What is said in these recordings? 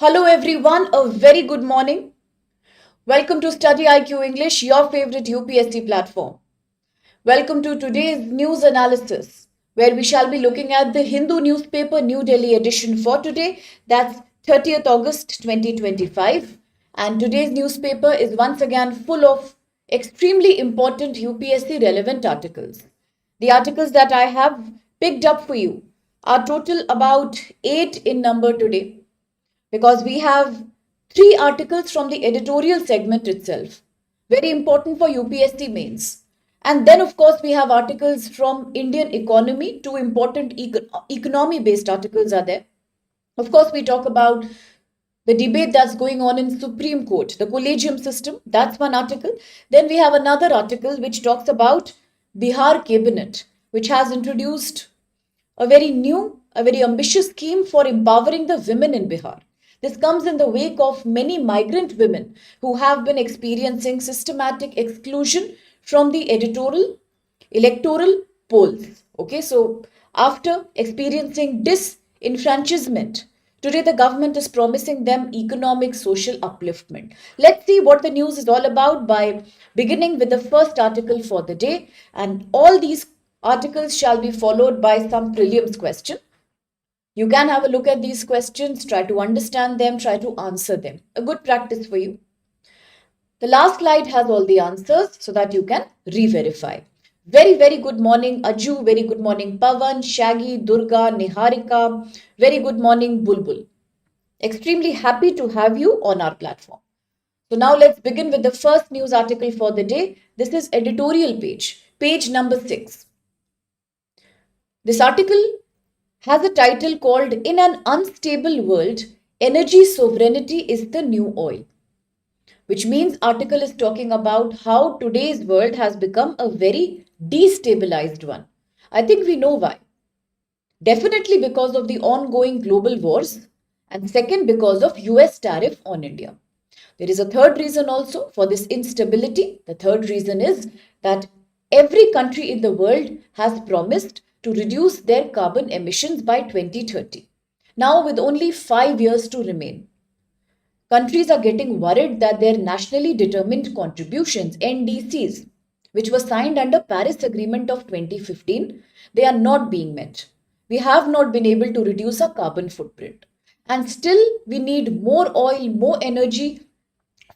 Hello everyone, a very good morning. Welcome to StudyIQ English, your favorite UPSC platform. Welcome to today's news analysis, where we shall be looking at the Hindu newspaper New Delhi edition for today. That's 30th August 2025. And today's newspaper is once again full of extremely important UPSC relevant articles. The articles that I have picked up for you are total about 8 in number today, because we have three articles from the editorial segment itself, very important for UPSC mains. And then, of course, we have articles from Indian economy, two important economy based articles are there. Of course, we talk about the debate that's going on in Supreme Court, the collegium system, that's one article. Then we have another article which talks about Bihar cabinet, which has introduced a very new, a very ambitious scheme for empowering the women in Bihar. This comes in the wake of many migrant women who have been experiencing systematic exclusion from the electoral polls. Okay, so after experiencing disenfranchisement, today the government is promising them economic social upliftment. Let's see what the news is all about by beginning with the first article for the day, and all these articles shall be followed by some prelims question. You can have a look at these questions, try to understand them, try to answer them. A good practice for you. The last slide has all the answers so that you can re-verify. Very, very good morning, Aju. Very good morning, Pavan, Shaggy, Durga, Niharika. Very good morning, Bulbul. Extremely happy to have you on our platform. So now let's begin with the first news article for the day. This is editorial page number 6. This article has a title called "In an Unstable World, Energy Sovereignty is the New Oil," which means article is talking about how today's world has become a very destabilized one. I think we know why. Definitely because of the ongoing global wars, and second, because of US tariff on India. There is a third reason also for this instability. The third reason is that every country in the world has promised to reduce their carbon emissions by 2030. Now, with only 5 years to remain, countries are getting worried that their nationally determined contributions, NDCs, which were signed under Paris Agreement of 2015, they are not being met. We have not been able to reduce our carbon footprint. And still, we need more oil, more energy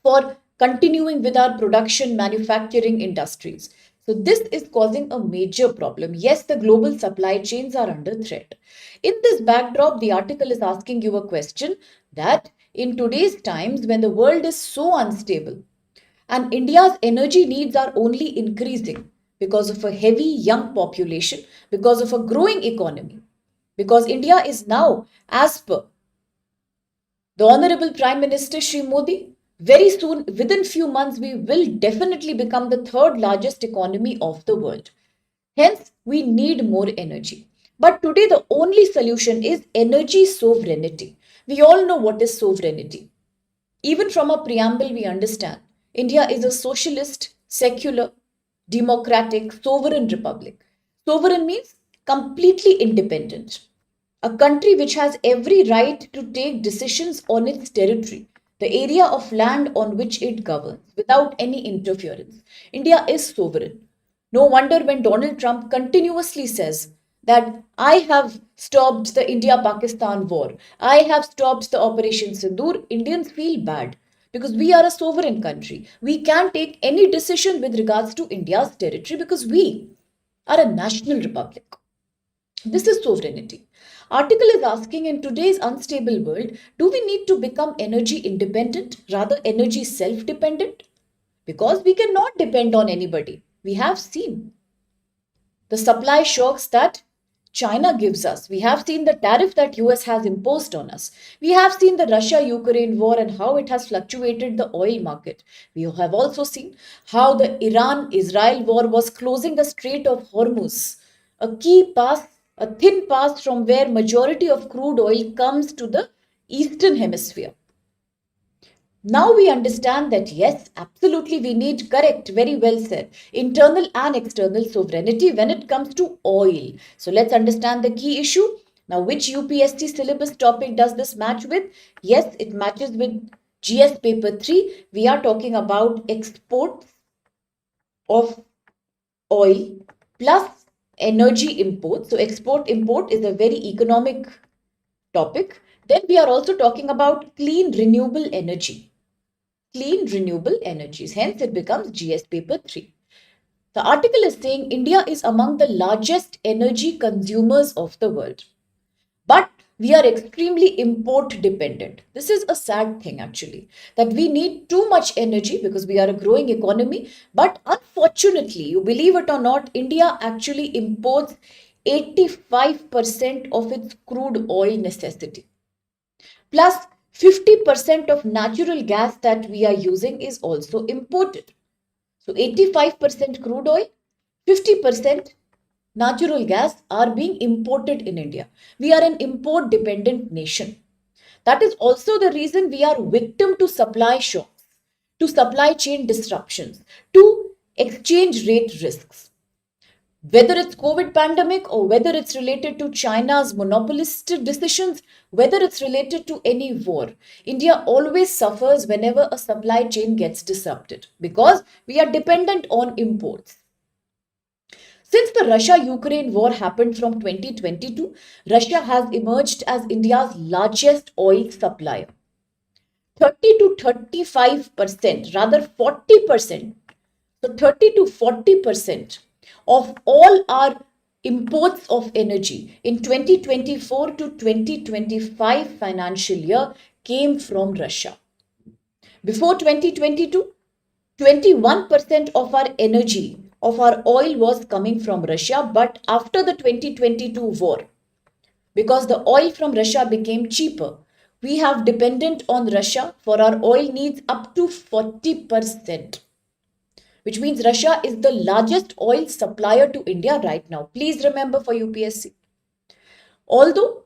for continuing with our production manufacturing industries. So this is causing a major problem. Yes, the global supply chains are under threat. In this backdrop, the article is asking you a question that in today's times when the world is so unstable and India's energy needs are only increasing because of a heavy young population, because of a growing economy, because India is now, as per the Honorable Prime Minister Shri Modi, very soon, within few months, we will definitely become the third largest economy of the world. Hence, we need more energy. But today, the only solution is energy sovereignty. We all know what is sovereignty. Even from a preamble, we understand India is a socialist, secular, democratic, sovereign republic. Sovereign means completely independent. A country which has every right to take decisions on its territory, the area of land on which it governs, without any interference. India is sovereign. No wonder when Donald Trump continuously says that I have stopped the India Pakistan war, I have stopped the Operation Sindoor, Indians feel bad because we are a sovereign country. We can take any decision with regards to India's territory because we are a national republic. This is sovereignty. Article is asking, in today's unstable world, do we need to become energy independent, rather energy self-dependent? Because we cannot depend on anybody. We have seen the supply shocks that China gives us. We have seen the tariff that US has imposed on us. We have seen the Russia-Ukraine war and how it has fluctuated the oil market. We have also seen how the Iran-Israel war was closing the Strait of Hormuz, a key pass, a thin pass from where majority of crude oil comes to the eastern hemisphere. Now we understand that yes, absolutely we need, correct, very well said, internal and external sovereignty when it comes to oil. So let's understand the key issue. Now, which UPSC syllabus topic does this match with? Yes, it matches with GS paper 3. We are talking about exports of oil plus energy import. So export import is a very economic topic. Then we are also talking about clean renewable energy. Clean renewable energies. Hence it becomes GS paper 3. The article is saying India is among the largest energy consumers of the world. But we are extremely import dependent. This is a sad thing actually, that we need too much energy because we are a growing economy. But unfortunately, you believe it or not, India actually imports 85% of its crude oil necessity. Plus 50% of natural gas that we are using is also imported. So 85% crude oil, 50% natural gas are being imported in India. We are an import dependent nation. That is also the reason we are victim to supply shocks, to supply chain disruptions, to exchange rate risks. Whether it's COVID pandemic or whether it's related to China's monopolistic decisions, whether it's related to any war, India always suffers whenever a supply chain gets disrupted because we are dependent on imports. Since the Russia-Ukraine war happened from 2022, Russia has emerged as India's largest oil supplier. 30 to 35%, rather 40%. So 30 to 40% of all our imports of energy in 2024 to 2025 financial year came from Russia. Before 2022, 21% of our energy, of our oil was coming from Russia, but after the 2022 war, because the oil from Russia became cheaper, we have dependent on Russia for our oil needs up to 40%, which means Russia is the largest oil supplier to India right now. Please remember for UPSC. Although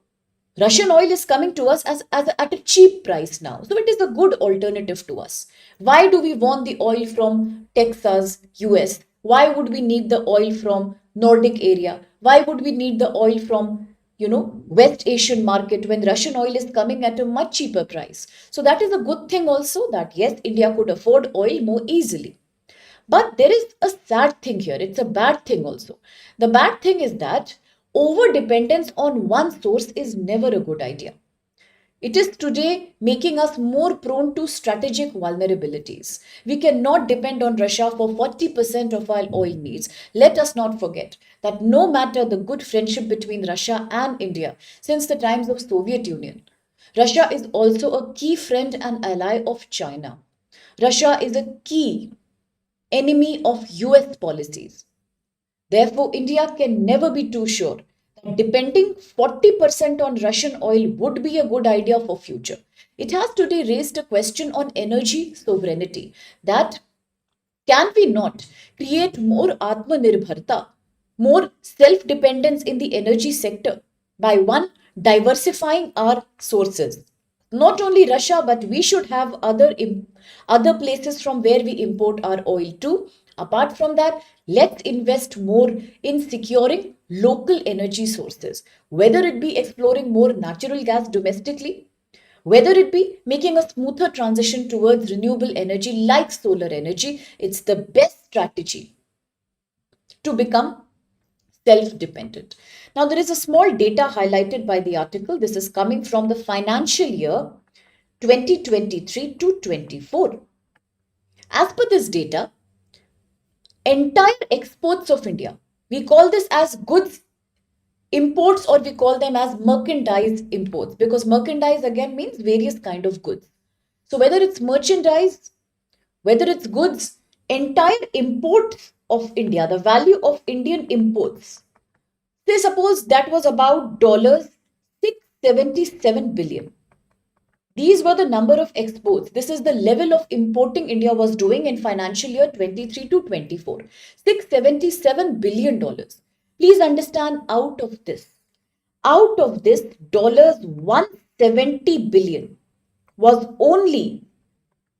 Russian oil is coming to us at a cheap price now. So it is a good alternative to us. Why do we want the oil from Texas, US? Why would we need the oil from Nordic area? Why would we need the oil from, West Asian market when Russian oil is coming at a much cheaper price? So that is a good thing also, that yes, India could afford oil more easily. But there is a sad thing here. It's a bad thing also. The bad thing is that over dependence on one source is never a good idea. It is today making us more prone to strategic vulnerabilities. We cannot depend on Russia for 40% of our oil needs. Let us not forget that no matter the good friendship between Russia and India since the times of Soviet Union, Russia is also a key friend and ally of China. Russia is a key enemy of US policies. Therefore, India can never be too sure that depending 40% on Russian oil would be a good idea for future. It has today raised a question on energy sovereignty, that can we not create more Atmanirbharta, more self-dependence in the energy sector by one, diversifying our sources. Not only Russia, but we should have other places from where we import our oil to. Apart from that, let's invest more in securing local energy sources, whether it be exploring more natural gas domestically, whether it be making a smoother transition towards renewable energy like solar energy. It's the best strategy to become self-dependent. Now, there is a small data highlighted by the article. This is coming from the financial year 2023 to 24. As per this data, entire exports of India, we call this as goods imports, or we call them as merchandise imports, because merchandise again means various kind of goods. So whether it's merchandise, whether it's goods, entire imports of India, the value of Indian imports, say suppose that was about $677 billion. These were the number of exports. This is the level of importing India was doing in financial year 23 to 24. $677 billion. Please understand, out of this dollars 170 billion was only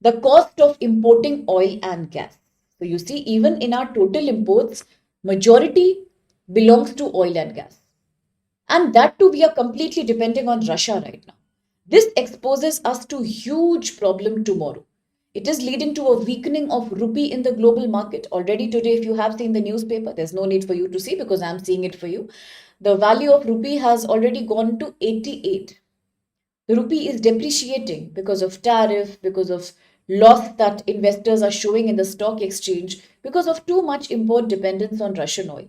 the cost of importing oil and gas. So you see, even in our total imports, majority belongs to oil and gas. And that too, we are completely depending on Russia right now. This exposes us to huge problem tomorrow. It is leading to a weakening of rupee in the global market. Already today, if you have seen the newspaper, there's no need for you to see because I'm seeing it for you. The value of rupee has already gone to 88. The rupee is depreciating because of tariff, because of loss that investors are showing in the stock exchange, because of too much import dependence on Russian oil.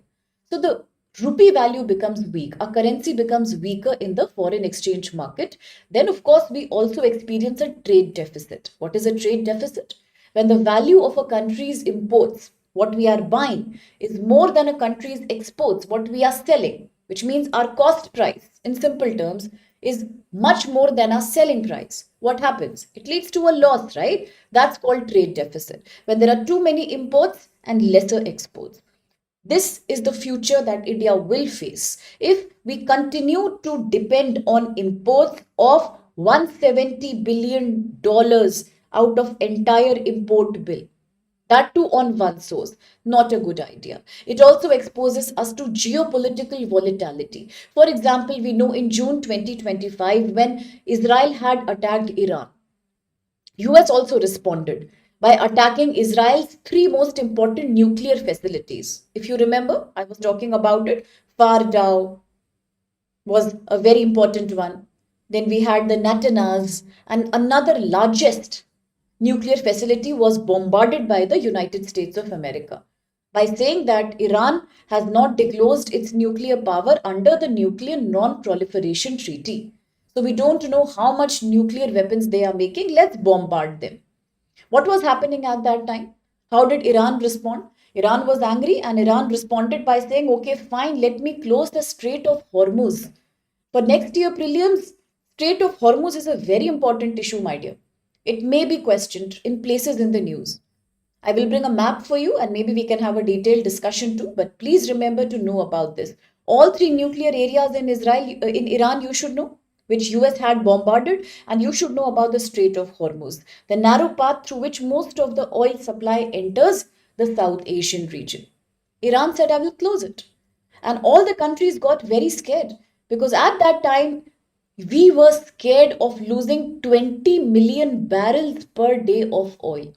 So the rupee value becomes weak. Our currency becomes weaker in the foreign exchange market. Then, of course, we also experience a trade deficit. What is a trade deficit? When the value of a country's imports, what we are buying, is more than a country's exports, what we are selling, which means our cost price, in simple terms, is much more than our selling price. What happens? It leads to a loss, right? That's called trade deficit. When there are too many imports and lesser exports. This is the future that India will face if we continue to depend on imports of $170 billion out of entire import bill. That too on one source. Not a good idea. It also exposes us to geopolitical volatility. For example, we know in June 2025 when Israel had attacked Iran, US also responded by attacking Israel's three most important nuclear facilities. If you remember, I was talking about it. Fardow was a very important one. Then we had the Natanz, and another largest nuclear facility was bombarded by the United States of America by saying that Iran has not disclosed its nuclear power under the Nuclear Non-Proliferation Treaty. So we don't know how much nuclear weapons they are making. Let's bombard them. What was happening at that time? How did Iran respond? Iran was angry and Iran responded by saying, okay, fine, let me close the Strait of Hormuz. For next year prelims, Strait of Hormuz is a very important issue, my dear. It may be questioned in places in the news. I will bring a map for you and maybe we can have a detailed discussion too. But please remember to know about this. All three nuclear areas in in Iran, you should know, which US had bombarded, and you should know about the Strait of Hormuz, the narrow path through which most of the oil supply enters the South Asian region. Iran said, I will close it. And all the countries got very scared because at that time, we were scared of losing 20 million barrels per day of oil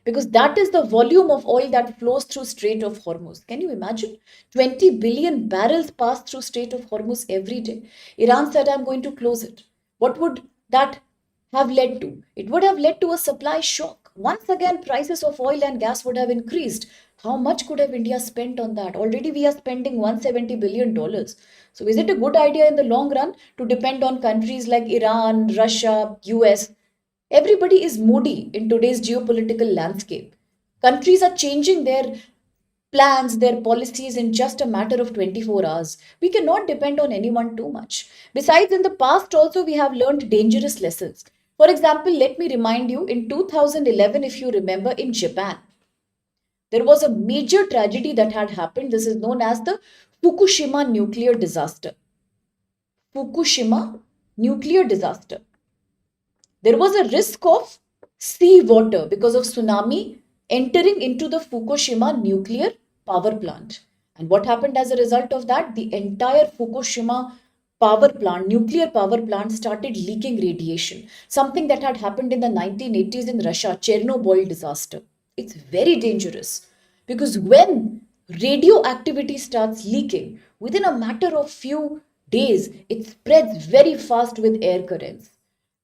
because that is the volume of oil that flows through Strait of Hormuz. Can you imagine? 20 billion barrels pass through Strait of Hormuz every day. Iran said, I'm going to close it. What would that have led to? It would have led to a supply shock. Once again, prices of oil and gas would have increased. How much could have India spent on that? Already we are spending $170 billion. So is it a good idea in the long run to depend on countries like Iran, Russia, US? Everybody is moody in today's geopolitical landscape. Countries are changing their plans, their policies in just a matter of 24 hours. We cannot depend on anyone too much. Besides, in the past, also, we have learned dangerous lessons. For example, let me remind you in 2011, if you remember, in Japan, there was a major tragedy that had happened. This is known as the Fukushima nuclear disaster. Fukushima nuclear disaster. There was a risk of sea water because of tsunami entering into the Fukushima nuclear power plant. And what happened as a result of that? The entire Fukushima power plant, nuclear power plant, started leaking radiation. Something that had happened in the 1980s in Russia, Chernobyl disaster. It's very dangerous because when radioactivity starts leaking, within a matter of few days, it spreads very fast with air currents.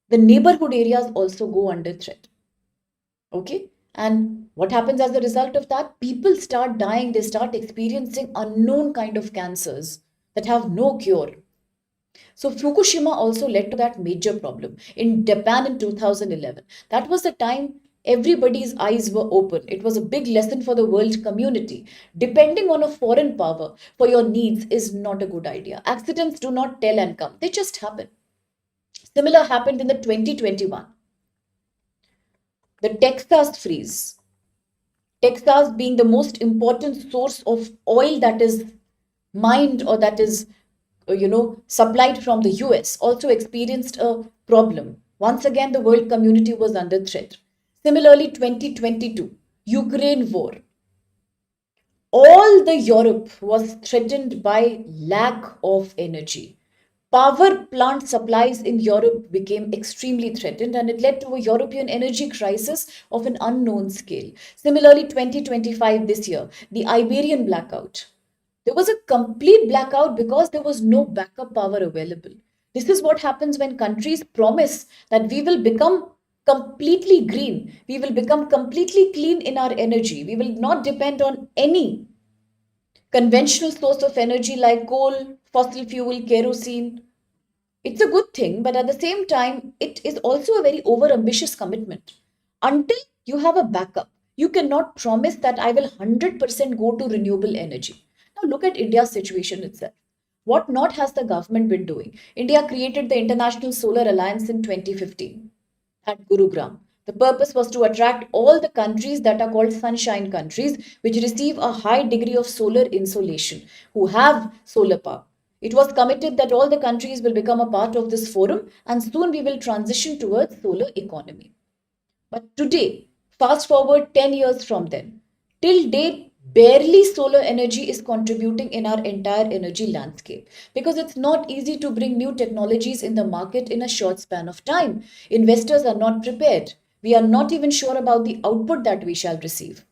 The neighborhood areas also go under threat. Okay. And what happens as a result of that? People start dying, they start experiencing unknown kind of cancers that have no cure. So Fukushima also led to that major problem in Japan in 2011. That was the time everybody's eyes were open. It was a big lesson for the world community. Depending on a foreign power for your needs is not a good idea. Accidents do not tell and come, they just happen. Similar happened in the 2021. The Texas freeze. Texas being the most important source of oil that is mined or that is, supplied from the US, also experienced a problem. Once again, the world community was under threat. Similarly, 2022, Ukraine war. All the Europe was threatened by lack of energy. Power plant supplies in Europe became extremely threatened, and it led to a European energy crisis of an unknown scale. Similarly, 2025 this year, the Iberian blackout. There was a complete blackout because there was no backup power available. This is what happens when countries promise that we will become completely green, we will become completely clean in our energy, we will not depend on any conventional source of energy like coal, fossil fuel, kerosene. It's a good thing, but at the same time, it is also a very overambitious commitment. Until you have a backup, you cannot promise that I will 100% go to renewable energy. Now, look at India's situation itself. What not has the government been doing? India created the International Solar Alliance in 2015 at Gurugram. The purpose was to attract all the countries that are called sunshine countries, which receive a high degree of solar insolation, who have solar power. It was committed that all the countries will become a part of this forum and soon we will transition towards solar economy. But today, fast forward 10 years from then, till date, barely solar energy is contributing in our entire energy landscape because it's not easy to bring new technologies in the market in a short span of time. Investors are not prepared. We are not even sure about the output that we shall receive.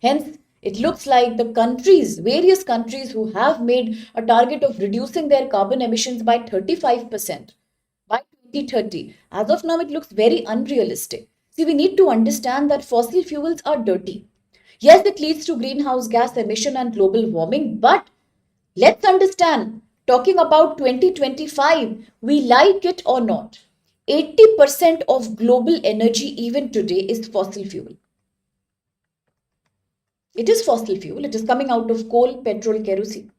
Hence, it looks like the countries, various countries who have made a target of reducing their carbon emissions by 35% by 2030. As of now, it looks very unrealistic. See, we need to understand that fossil fuels are dirty. Yes, it leads to greenhouse gas emission and global warming, but let's understand, talking about 2025, we like it or not, 80% of global energy even today is fossil fuel. It is fossil fuel. It is coming out of coal, petrol, kerosene.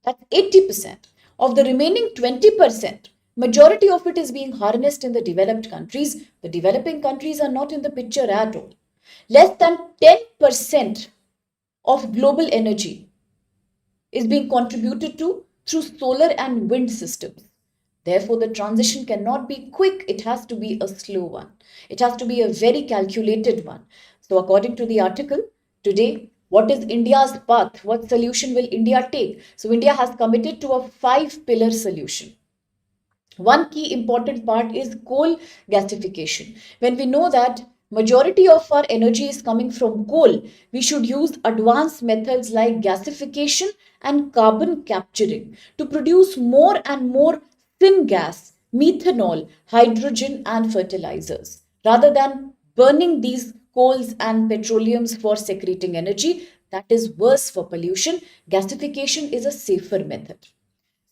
That's 80%. Of the remaining 20%, majority of it is being harnessed in the developed countries. The developing countries are not in the picture at all. Less than 10% of global energy is being contributed to through solar and wind systems. Therefore, the transition cannot be quick, it has to be a slow one. It has to be a very calculated one. So, according to the article, today, what is India's path? What solution will India take? So, India has committed to a 5 pillar solution. One key important part is coal gasification. When we know that majority of our energy is coming from coal, we should use advanced methods like gasification and carbon capturing to produce more and more syngas, methanol, hydrogen and fertilizers. Rather than burning these coals and petroleums for secreting energy, that is worse for pollution. Gasification is a safer method.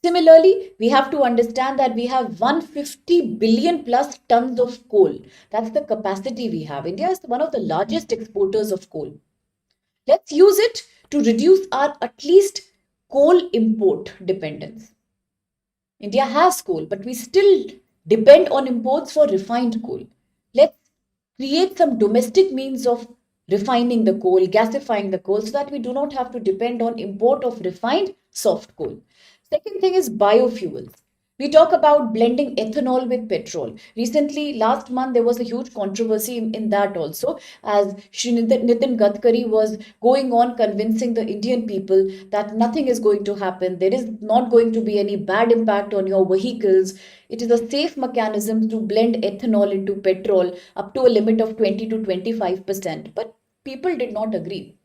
Similarly, we have to understand that we have 150 billion plus tons of coal. That's the capacity we have. India is one of the largest exporters of coal. Let's use it to reduce our at least coal import dependence. India has coal, but we still depend on imports for refined coal. Let's create some domestic means of refining the coal, gasifying the coal, so that we do not have to depend on import of refined soft coal. Second thing is biofuels. We talk about blending ethanol with petrol. Recently, last month, there was a huge controversy in that also, as Shri Nitin Gadkari was going on convincing the Indian people that nothing is going to happen. There is not going to be any bad impact on your vehicles. It is a safe mechanism to blend ethanol into petrol up to a limit of 20 to 25%. But people did not agree.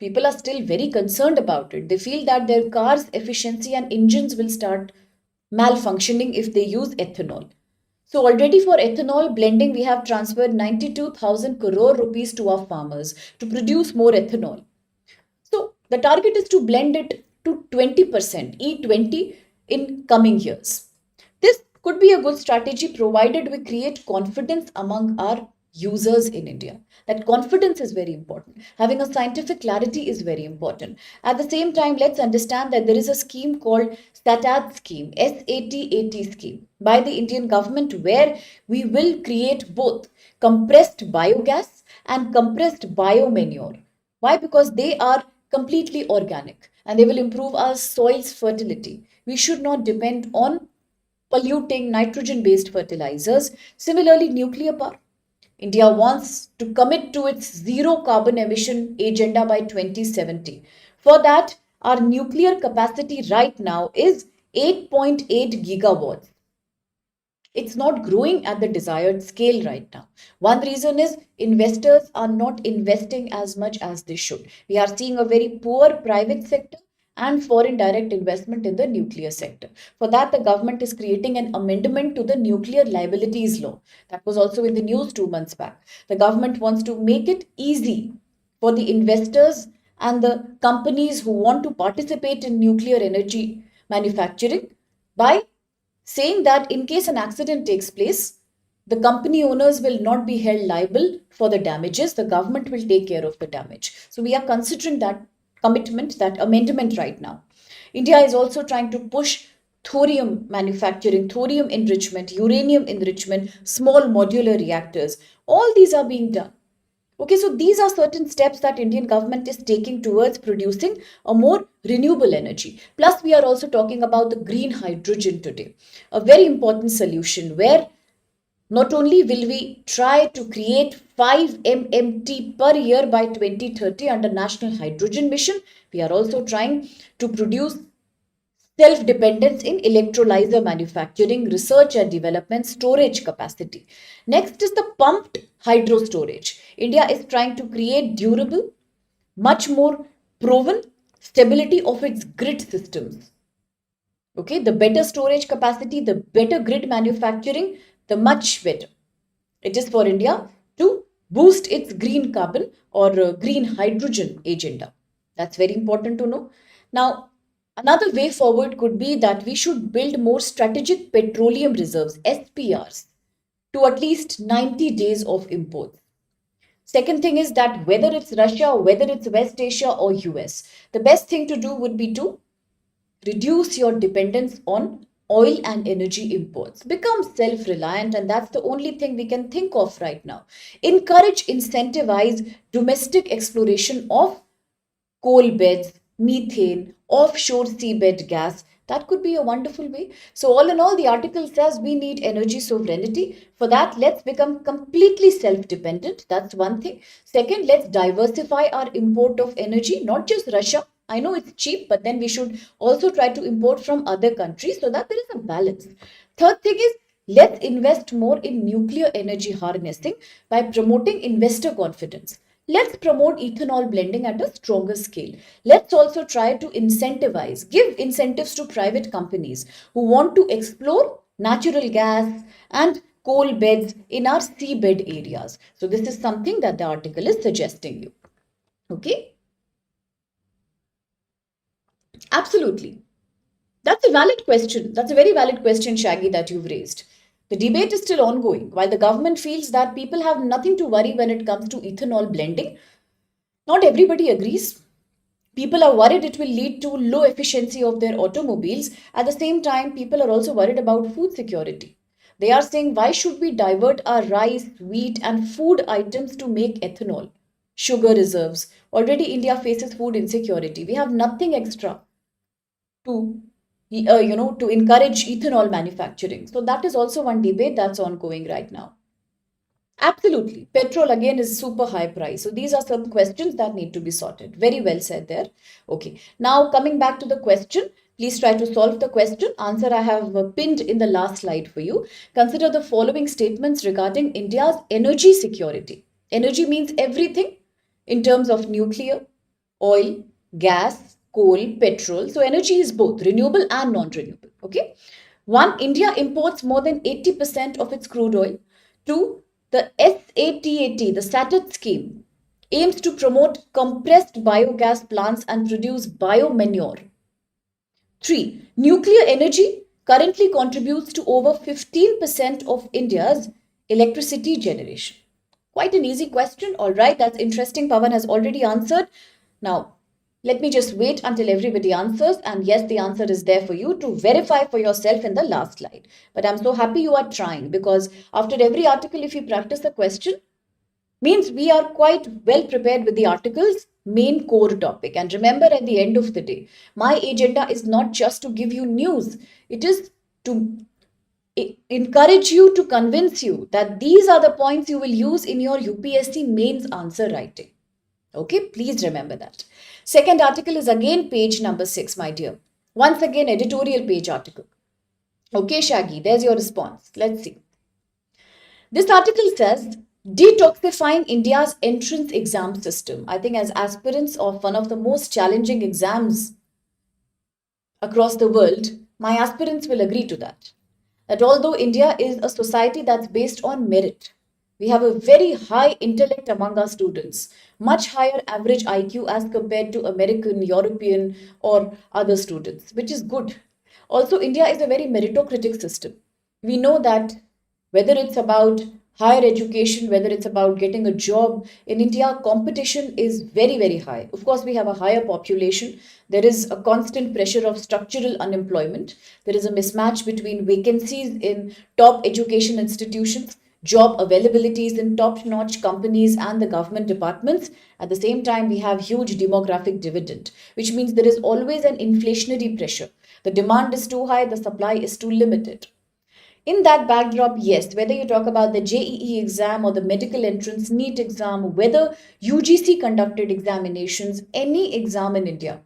People are still very concerned about it. They feel that their cars' efficiency and engines will start malfunctioning if they use ethanol. So already for ethanol blending, we have transferred 92,000 crore rupees to our farmers to produce more ethanol. So the target is to blend it to 20%, E20 in coming years. This could be a good strategy provided we create confidence among our users in India. That confidence is very important. Having a scientific clarity is very important. At the same time, let's understand that there is a scheme called SATAT scheme, SATAT scheme by the Indian government, where we will create both compressed biogas and compressed biomanure. Why? Because they are completely organic and they will improve our soil's fertility. We should not depend on polluting nitrogen based fertilizers. Similarly, nuclear power. India wants to commit to its zero carbon emission agenda by 2070. For that, our nuclear capacity right now is 8.8 gigawatts. It's not growing at the desired scale right now. One reason is investors are not investing as much as they should. We are seeing a very poor private sector and foreign direct investment in the nuclear sector. For that, the government is creating an amendment to the Nuclear Liabilities Law. That was also in the news 2 months back. The government wants to make it easy for the investors and the companies who want to participate in nuclear energy manufacturing by saying that in case an accident takes place, the company owners will not be held liable for the damages. The government will take care of the damage. So we are considering that commitment, that amendment right now. India is also trying to push thorium manufacturing, thorium enrichment, uranium enrichment, small modular reactors. All these are being done. Okay, so these are certain steps that Indian government is taking towards producing a more renewable energy. Plus, we are also talking about the green hydrogen today, a very important solution where not only will we try to create 5 MMT per year by 2030 under National Hydrogen Mission, we are also trying to produce self-dependence in electrolyzer manufacturing, research and development, storage capacity. Next is the pumped hydro storage. India is trying to create durable, much more proven stability of its grid systems. Okay, the better storage capacity, the better grid manufacturing, the much better. It is for India to boost its green carbon or green hydrogen agenda. That's very important to know. Now, another way forward could be that we should build more strategic petroleum reserves, SPRs, to at least 90 days of imports. Second thing is that whether it's Russia, whether it's West Asia or US, the best thing to do would be to reduce your dependence on oil and energy imports. Become self reliant, and that's the only thing we can think of right now. Encourage, incentivize domestic exploration of coal beds, methane, offshore seabed gas. That could be a wonderful way. So, all in all, the article says we need energy sovereignty. For that, let's become completely self dependent. That's one thing. Second, let's diversify our import of energy, not just Russia. I know it's cheap, but then we should also try to import from other countries so that there is a balance. Third thing is let's invest more in nuclear energy harnessing by promoting investor confidence. Let's promote ethanol blending at a stronger scale. Let's also try to incentivize, give incentives to private companies who want to explore natural gas and coal beds in our seabed areas. So this is something that the article is suggesting you. Okay? Absolutely. That's a valid question. That's a very valid question, Shaggy, that you've raised. The debate is still ongoing. While the government feels that people have nothing to worry when it comes to ethanol blending, not everybody agrees. People are worried it will lead to low efficiency of their automobiles. At the same time, people are also worried about food security. They are saying, why should we divert our rice, wheat, and food items to make ethanol? Sugar reserves. Already, India faces food insecurity. We have nothing extra to to encourage ethanol manufacturing. So that is also one debate that's ongoing right now. Absolutely. Petrol again is super high price. So these are some questions that need to be sorted. Very well said there. Okay. Now coming back to the question, please try to solve the question. Answer I have pinned in the last slide for you. Consider the following statements regarding India's energy security. Energy means everything in terms of nuclear, oil, gas, coal, petrol. So energy is both renewable and non-renewable. Okay. One, India imports more than 80% of its crude oil. Two, the SATAT, the SATAT scheme, aims to promote compressed biogas plants and produce biomanure. Three, nuclear energy currently contributes to over 15% of India's electricity generation. Quite an easy question. All right, that's interesting. Pawan has already answered. Now, let me just wait until everybody answers. And yes, the answer is there for you to verify for yourself in the last slide. But I'm so happy you are trying, because after every article, if you practice a question, means we are quite well prepared with the article's main core topic. And remember, at the end of the day, my agenda is not just to give you news. It is to encourage you to convince you that these are the points you will use in your UPSC mains answer writing. Okay, please remember that. Second article is again page number 6, my dear. Once again, editorial page article. Okay, Shaggy, there's your response. Let's see. This article says, detoxifying India's entrance exam system. I think as aspirants of one of the most challenging exams across the world, my aspirants will agree to that. That although India is a society that's based on merit, we have a very high intellect among our students, much higher average IQ as compared to American, European, or other students, which is good. Also, India is a very meritocratic system. We know that whether it's about higher education, whether it's about getting a job in India, competition is very, very high. Of course, we have a higher population. There is a constant pressure of structural unemployment. There is a mismatch between vacancies in top education institutions, job availabilities in top notch companies and the government departments. At the same time, we have huge demographic dividend, which means there is always an inflationary pressure. The demand is too high, the supply is too limited. In that backdrop, yes, whether you talk about the JEE exam or the medical entrance NEET exam, whether UGC conducted examinations, any exam in India,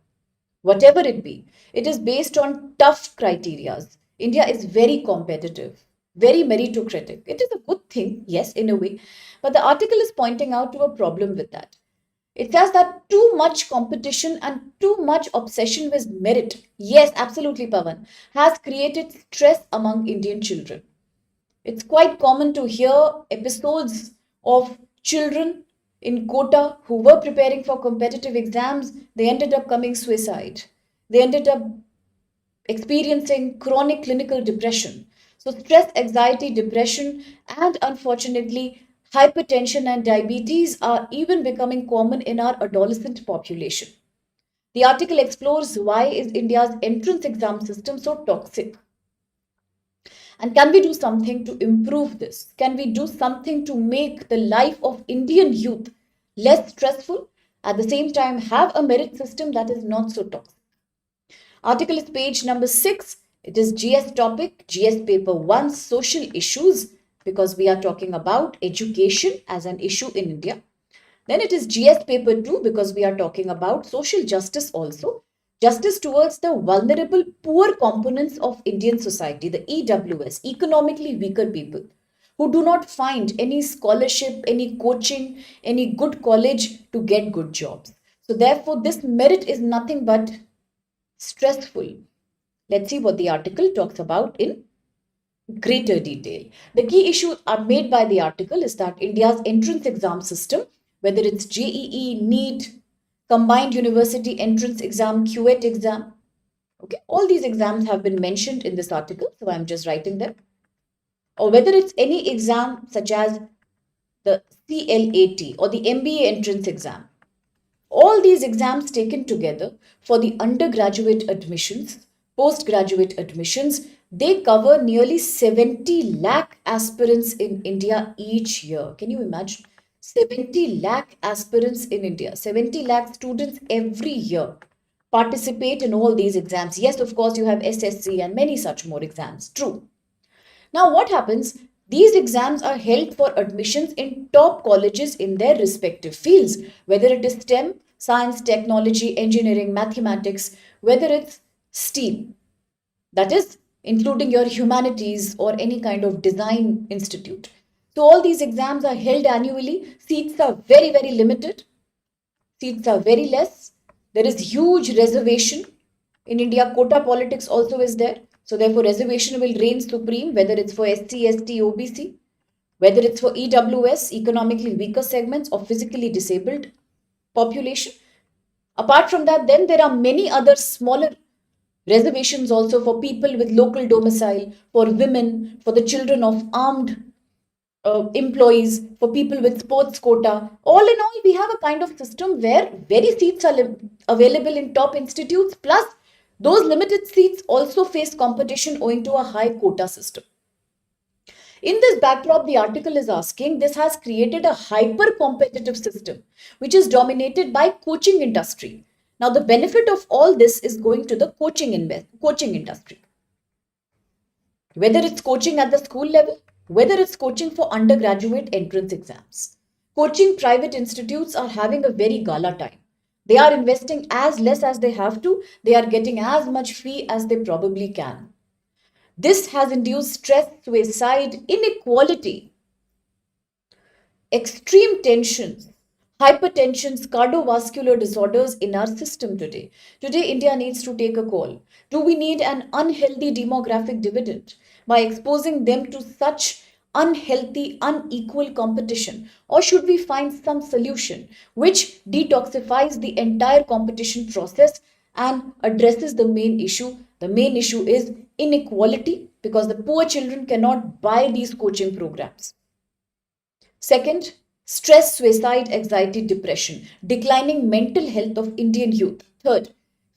whatever it be, it is based on tough criterias. India is very competitive, very meritocratic. It is a good thing, yes, in a way, but the article is pointing out to a problem with that. It says that too much competition and too much obsession with merit, yes, absolutely, Pavan, has created stress among Indian children. It's quite common to hear episodes of children in Kota who were preparing for competitive exams. They ended up coming suicide. They ended up experiencing chronic clinical depression. So, stress, anxiety, depression, and unfortunately, hypertension and diabetes are even becoming common in our adolescent population. The article explores why is India's entrance exam system so toxic. And can we do something to improve this? Can we do something to make the life of Indian youth less stressful? At the same time, have a merit system that is not so toxic. Article is page number 6. It is GS topic, GS paper 1, social issues, because we are talking about education as an issue in India. Then it is GS paper 2 because we are talking about social justice also. Justice towards the vulnerable poor components of Indian society, the EWS, economically weaker people, who do not find any scholarship, any coaching, any good college to get good jobs. So therefore, this merit is nothing but stressful. Let's see what the article talks about in greater detail. The key issues are made by the article is that India's entrance exam system, whether it's JEE, NEET, combined university entrance exam, QET exam, okay, all these exams have been mentioned in this article, so I'm just writing them. Or whether it's any exam such as the CLAT or the MBA entrance exam, all these exams taken together for the undergraduate admissions, postgraduate admissions, they cover nearly 70 lakh aspirants in India each year. Can you imagine? 70 lakh aspirants in India, 70 lakh students every year participate in all these exams. Yes, of course, you have SSC and many such more exams. True. Now, what happens? These exams are held for admissions in top colleges in their respective fields, whether it is STEM, science, technology, engineering, mathematics, whether it's STEAM, that is, including your humanities or any kind of design institute. So, all these exams are held annually. Seats are very, very limited. Seats are very less. There is huge reservation. In India, quota politics also is there. So therefore, reservation will reign supreme, whether it's for SC, ST, OBC, whether it's for EWS, economically weaker segments, or physically disabled population. Apart from that, then there are many other smaller reservations also for people with local domicile, for women, for the children of armed employees, for people with sports quota. All in all, we have a kind of system where very seats are available in top institutes, plus those limited seats also face competition owing to a high quota system. In this backdrop, the article is asking this has created a hyper competitive system which is dominated by coaching industry. Now, the benefit of all this is going to the coaching industry. whether it's coaching at the school level, whether it's coaching for undergraduate entrance exams. Coaching private institutes are having a very gala time. They are investing as less as they have to, they are getting as much fee as they probably can. This has induced stress, suicide, inequality, extreme tensions, hypertensions, cardiovascular disorders in our system today. Today, India needs to take a call. Do we need an unhealthy demographic dividend by exposing them to such unhealthy, unequal competition? Or should we find some solution which detoxifies the entire competition process and addresses the main issue? The main issue is inequality because the poor children cannot buy these coaching programs. Second, stress, suicide, anxiety, depression, declining mental health of Indian youth. Third,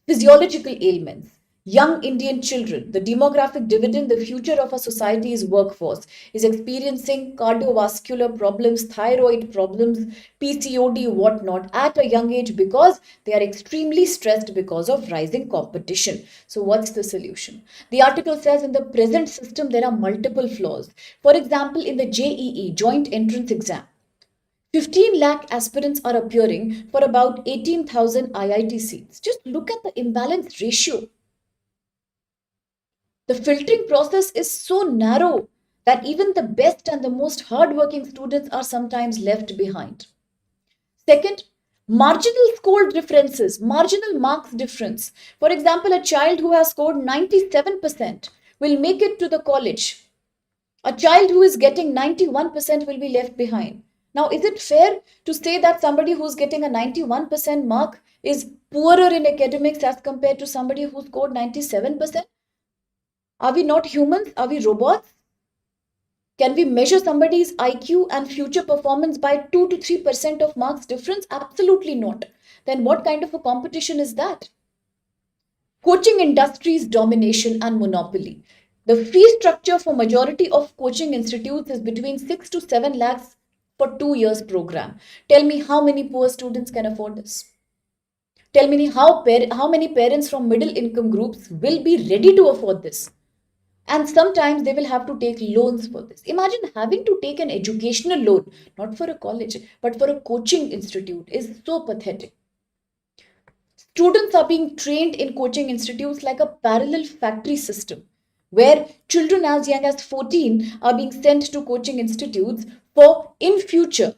physiological ailments. Young Indian children, the demographic dividend, the future of our society's workforce, is experiencing cardiovascular problems, thyroid problems, PCOD, whatnot, at a young age because they are extremely stressed because of rising competition. So, what's the solution? The article says in the present system there are multiple flaws. For example, in the JEE, Joint Entrance Exam, 15 lakh aspirants are appearing for about 18,000 IIT seats. Just look at the imbalance ratio. The filtering process is so narrow that even the best and the most hardworking students are sometimes left behind. Second, marginal score differences, marginal marks difference. For example, a child who has scored 97% will make it to the college. A child who is getting 91% will be left behind. Now, is it fair to say that somebody who's getting a 91% mark is poorer in academics as compared to somebody who scored 97%? Are we not humans? Are we robots? Can we measure somebody's IQ and future performance by 2 to 3% of marks difference? Absolutely not. Then what kind of a competition is that? Coaching industry's domination and monopoly. The fee structure for majority of coaching institutes is between 6 to 7 lakhs for 2 years program. Tell me how many poor students can afford this? Tell me how many parents from middle income groups will be ready to afford this? And sometimes they will have to take loans for this. Imagine having to take an educational loan, not for a college, but for a coaching institute, is so pathetic. Students are being trained in coaching institutes like a parallel factory system, where children as young as 14 are being sent to coaching institutes for, in future,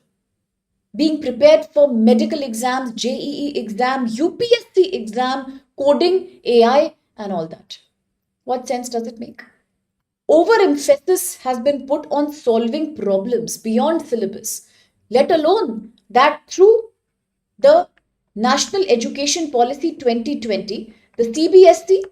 being prepared for medical exams, JEE exam, UPSC exam, coding, AI, and all that. What sense does it make? Overemphasis has been put on solving problems beyond syllabus, let alone that through the National Education Policy 2020, the CBSE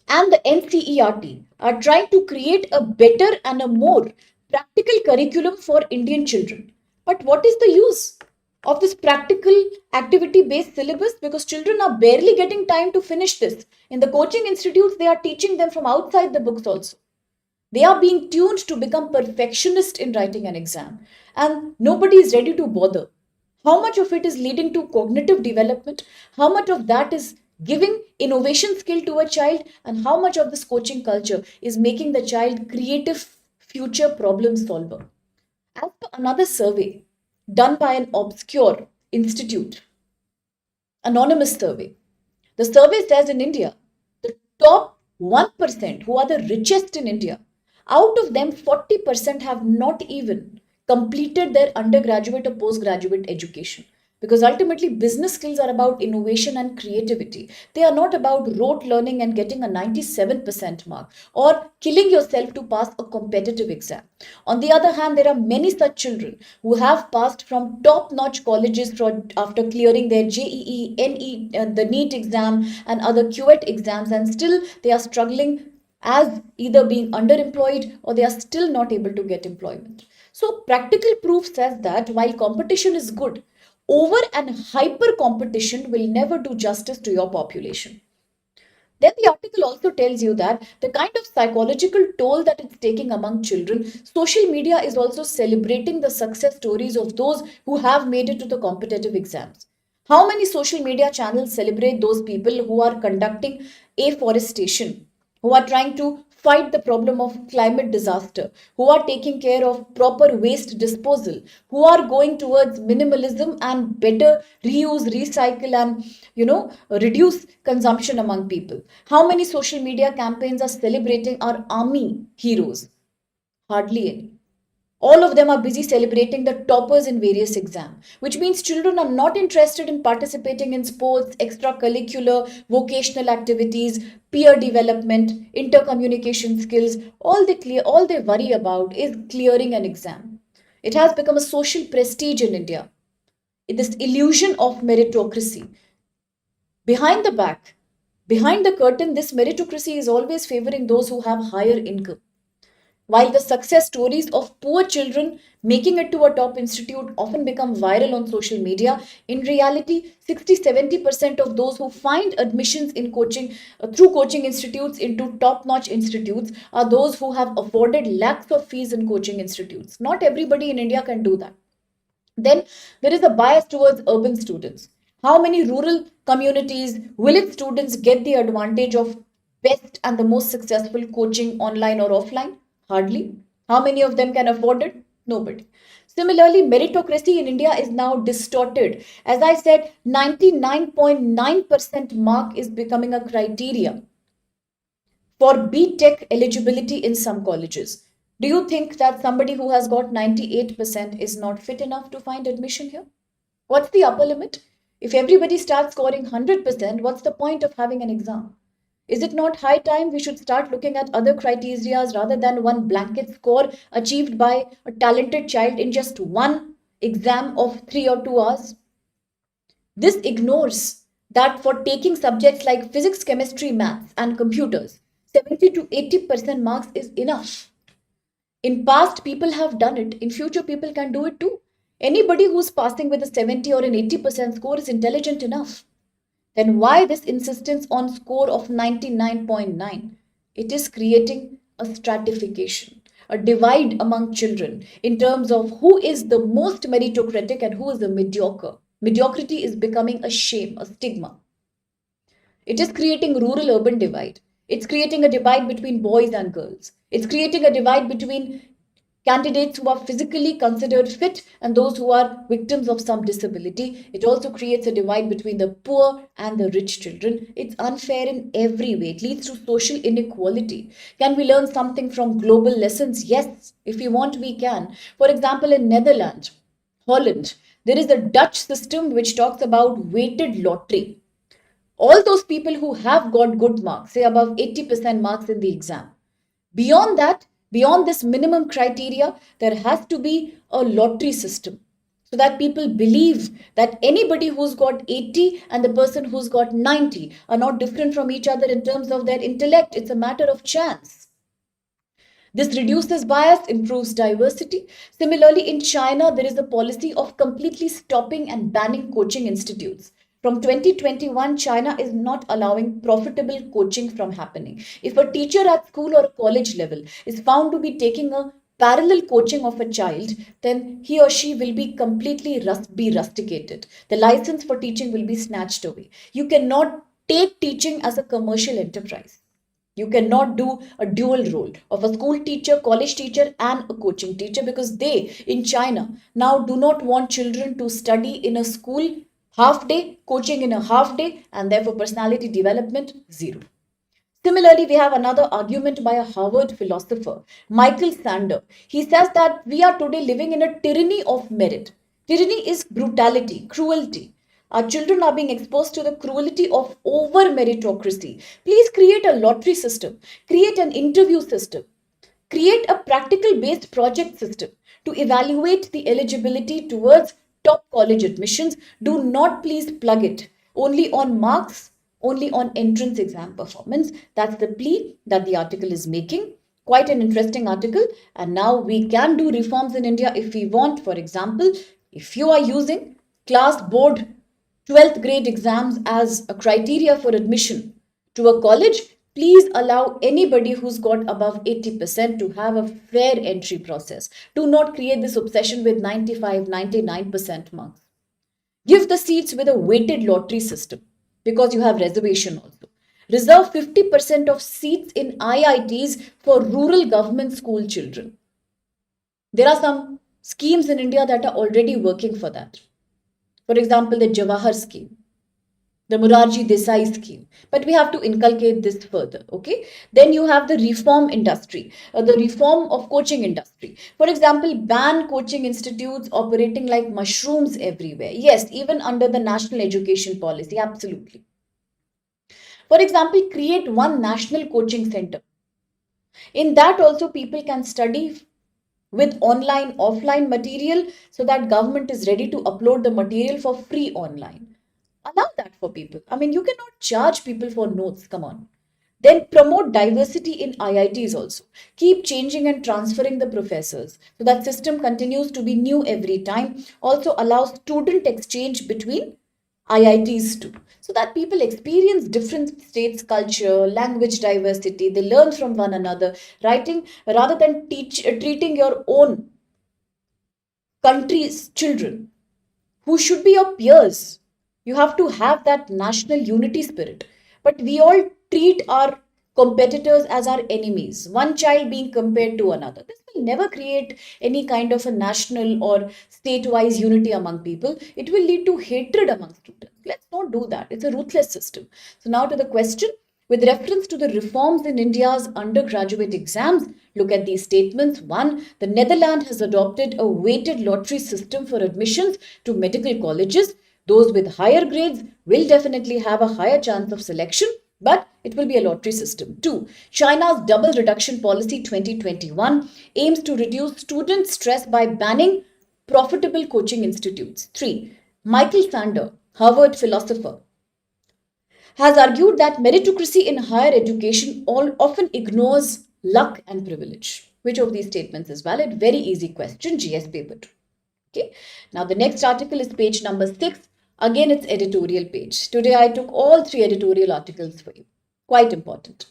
and the NCERT are trying to create a better and a more practical curriculum for Indian children. But what is the use of this practical activity based syllabus? Because children are barely getting time to finish this. In the coaching institutes, they are teaching them from outside the books also. They are being tuned to become perfectionist in writing an exam, and nobody is ready to bother. How much of it is leading to cognitive development? How much of that is giving innovation skill to a child? And how much of this coaching culture is making the child creative future problem solver? As per another survey done by an obscure institute, anonymous survey, the survey says in India, the top 1% who are the richest in India, out of them, 40% have not even completed their undergraduate or postgraduate education. Because ultimately, business skills are about innovation and creativity. They are not about rote learning and getting a 97% mark or killing yourself to pass a competitive exam. On the other hand, there are many such children who have passed from top notch colleges after clearing their JEE, NE, the NEET exam, and other QET exams, and still they are struggling as either being underemployed or they are still not able to get employment. So, practical proof says that while competition is good, over and hyper competition will never do justice to your population. Then the article also tells you that the kind of psychological toll that it's taking among children, social media is also celebrating the success stories of those who have made it to the competitive exams. How many social media channels celebrate those people who are conducting afforestation, who are trying to fight the problem of climate disaster, who are taking care of proper waste disposal, who are going towards minimalism and better reuse, recycle, and reduce consumption among people. How many social media campaigns are celebrating our army heroes? Hardly any. All of them are busy celebrating the toppers in various exams, which means children are not interested in participating in sports, extracurricular, vocational activities, peer development, intercommunication skills. All they worry about is clearing an exam. It has become a social prestige in India. This illusion of meritocracy. Behind the back, behind the curtain, this meritocracy is always favoring those who have higher income. While the success stories of poor children making it to a top institute often become viral on social media, in reality, 60-70% of those who find admissions in coaching through coaching institutes into top notch institutes are those who have afforded lakhs of fees in coaching institutes. Not everybody in India can do that. Then there is a bias towards urban students. How many rural communities, village students get the advantage of best and the most successful coaching online or offline? Hardly. How many of them can afford it? Nobody. Similarly, meritocracy in India is now distorted. As I said, 99.9% mark is becoming a criteria for B.Tech eligibility in some colleges. Do you think that somebody who has got 98% is not fit enough to find admission here? What's the upper limit? If everybody starts scoring 100%, what's the point of having an exam? Is it not high time we should start looking at other criteria rather than one blanket score achieved by a talented child in just one exam of 3 or 2 hours? This ignores that for taking subjects like physics, chemistry, maths, and computers, 70 to 80% marks is enough. In past, people have done it. In future, people can do it too. Anybody who's passing with a 70 or an 80% score is intelligent enough. Then why this insistence on score of 99.9? It is creating a stratification, a divide among children in terms of who is the most meritocratic and who is the mediocre. Mediocrity is becoming a shame, a stigma. It is creating rural urban divide. It's creating a divide between boys and girls. It's creating a divide between candidates who are physically considered fit and those who are victims of some disability. It also creates a divide between the poor and the rich children. It's unfair in every way. It leads to social inequality. Can we learn something from global lessons? Yes, if we want, we can. For example, in Netherlands, Holland, there is a Dutch system which talks about weighted lottery. All those people who have got good marks, say above 80% marks in the exam, beyond that, beyond this minimum criteria, there has to be a lottery system so that people believe that anybody who's got 80 and the person who's got 90 are not different from each other in terms of their intellect. It's a matter of chance. This reduces bias, improves diversity. Similarly, in China, there is a policy of completely stopping and banning coaching institutes. From 2021, China is not allowing profitable coaching from happening. If a teacher at school or college level is found to be taking a parallel coaching of a child, then he or she will be completely be rusticated. The license for teaching will be snatched away. You cannot take teaching as a commercial enterprise. You cannot do a dual role of a school teacher, college teacher, and a coaching teacher because they, in China, now do not want children to study in a school half day, coaching in a half day, and therefore personality development zero. Similarly, we have another argument by a Harvard philosopher, Michael Sandel. He says that we are today living in a tyranny of merit. Tyranny is brutality, cruelty. Our children are being exposed to the cruelty of over meritocracy. Please create a lottery system, create an interview system, create a practical based project system to evaluate the eligibility towards top college admissions. Do not please plug it only on marks, only on entrance exam performance. That's the plea that the article is making. Quite an interesting article. And now we can do reforms in India if we want. For example, if you are using class board 12th grade exams as a criteria for admission to a college, please allow anybody who's got above 80% to have a fair entry process. Do not create this obsession with 95, 99% marks. Give the seats with a weighted lottery system because you have reservation also. Reserve 50% of seats in IITs for rural government school children. There are some schemes in India that are already working for that. For example, the Jawahar scheme, the Morarji Desai scheme. But we have to inculcate this further, okay? Then you have the reform industry, the reform of coaching industry. For example, ban coaching institutes operating like mushrooms everywhere. Yes, even under the national education policy, absolutely. For example, create one national coaching center. In that also people can study with online offline material so that government is ready to upload the material for free online. Allow that for people. I mean, you cannot charge people for notes, come on. Then promote diversity in IITs also. Keep changing and transferring the professors so that system continues to be new every time. Also allow student exchange between IITs too, so that people experience different states' culture, language diversity. They learn from one another. Writing rather than treating your own country's children who should be your peers. You have to have that national unity spirit. But we all treat our competitors as our enemies, one child being compared to another. This will never create any kind of a national or state-wise unity among people. It will lead to hatred among students. Let's not do that. It's a ruthless system. So now to the question. With reference to the reforms in India's undergraduate exams, look at these statements. One, the Netherlands has adopted a weighted lottery system for admissions to medical colleges. Those with higher grades will definitely have a higher chance of selection, but it will be a lottery system. Two, China's double reduction policy 2021 aims to reduce student stress by banning profitable coaching institutes. Three, Michael Sandel, Harvard philosopher, has argued that meritocracy in higher education often ignores luck and privilege. Which of these statements is valid? Very easy question, GS paper 2. Okay. Now the next article is page number 6. Again, it's editorial page. Today I took all 3 editorial articles for you. Quite important.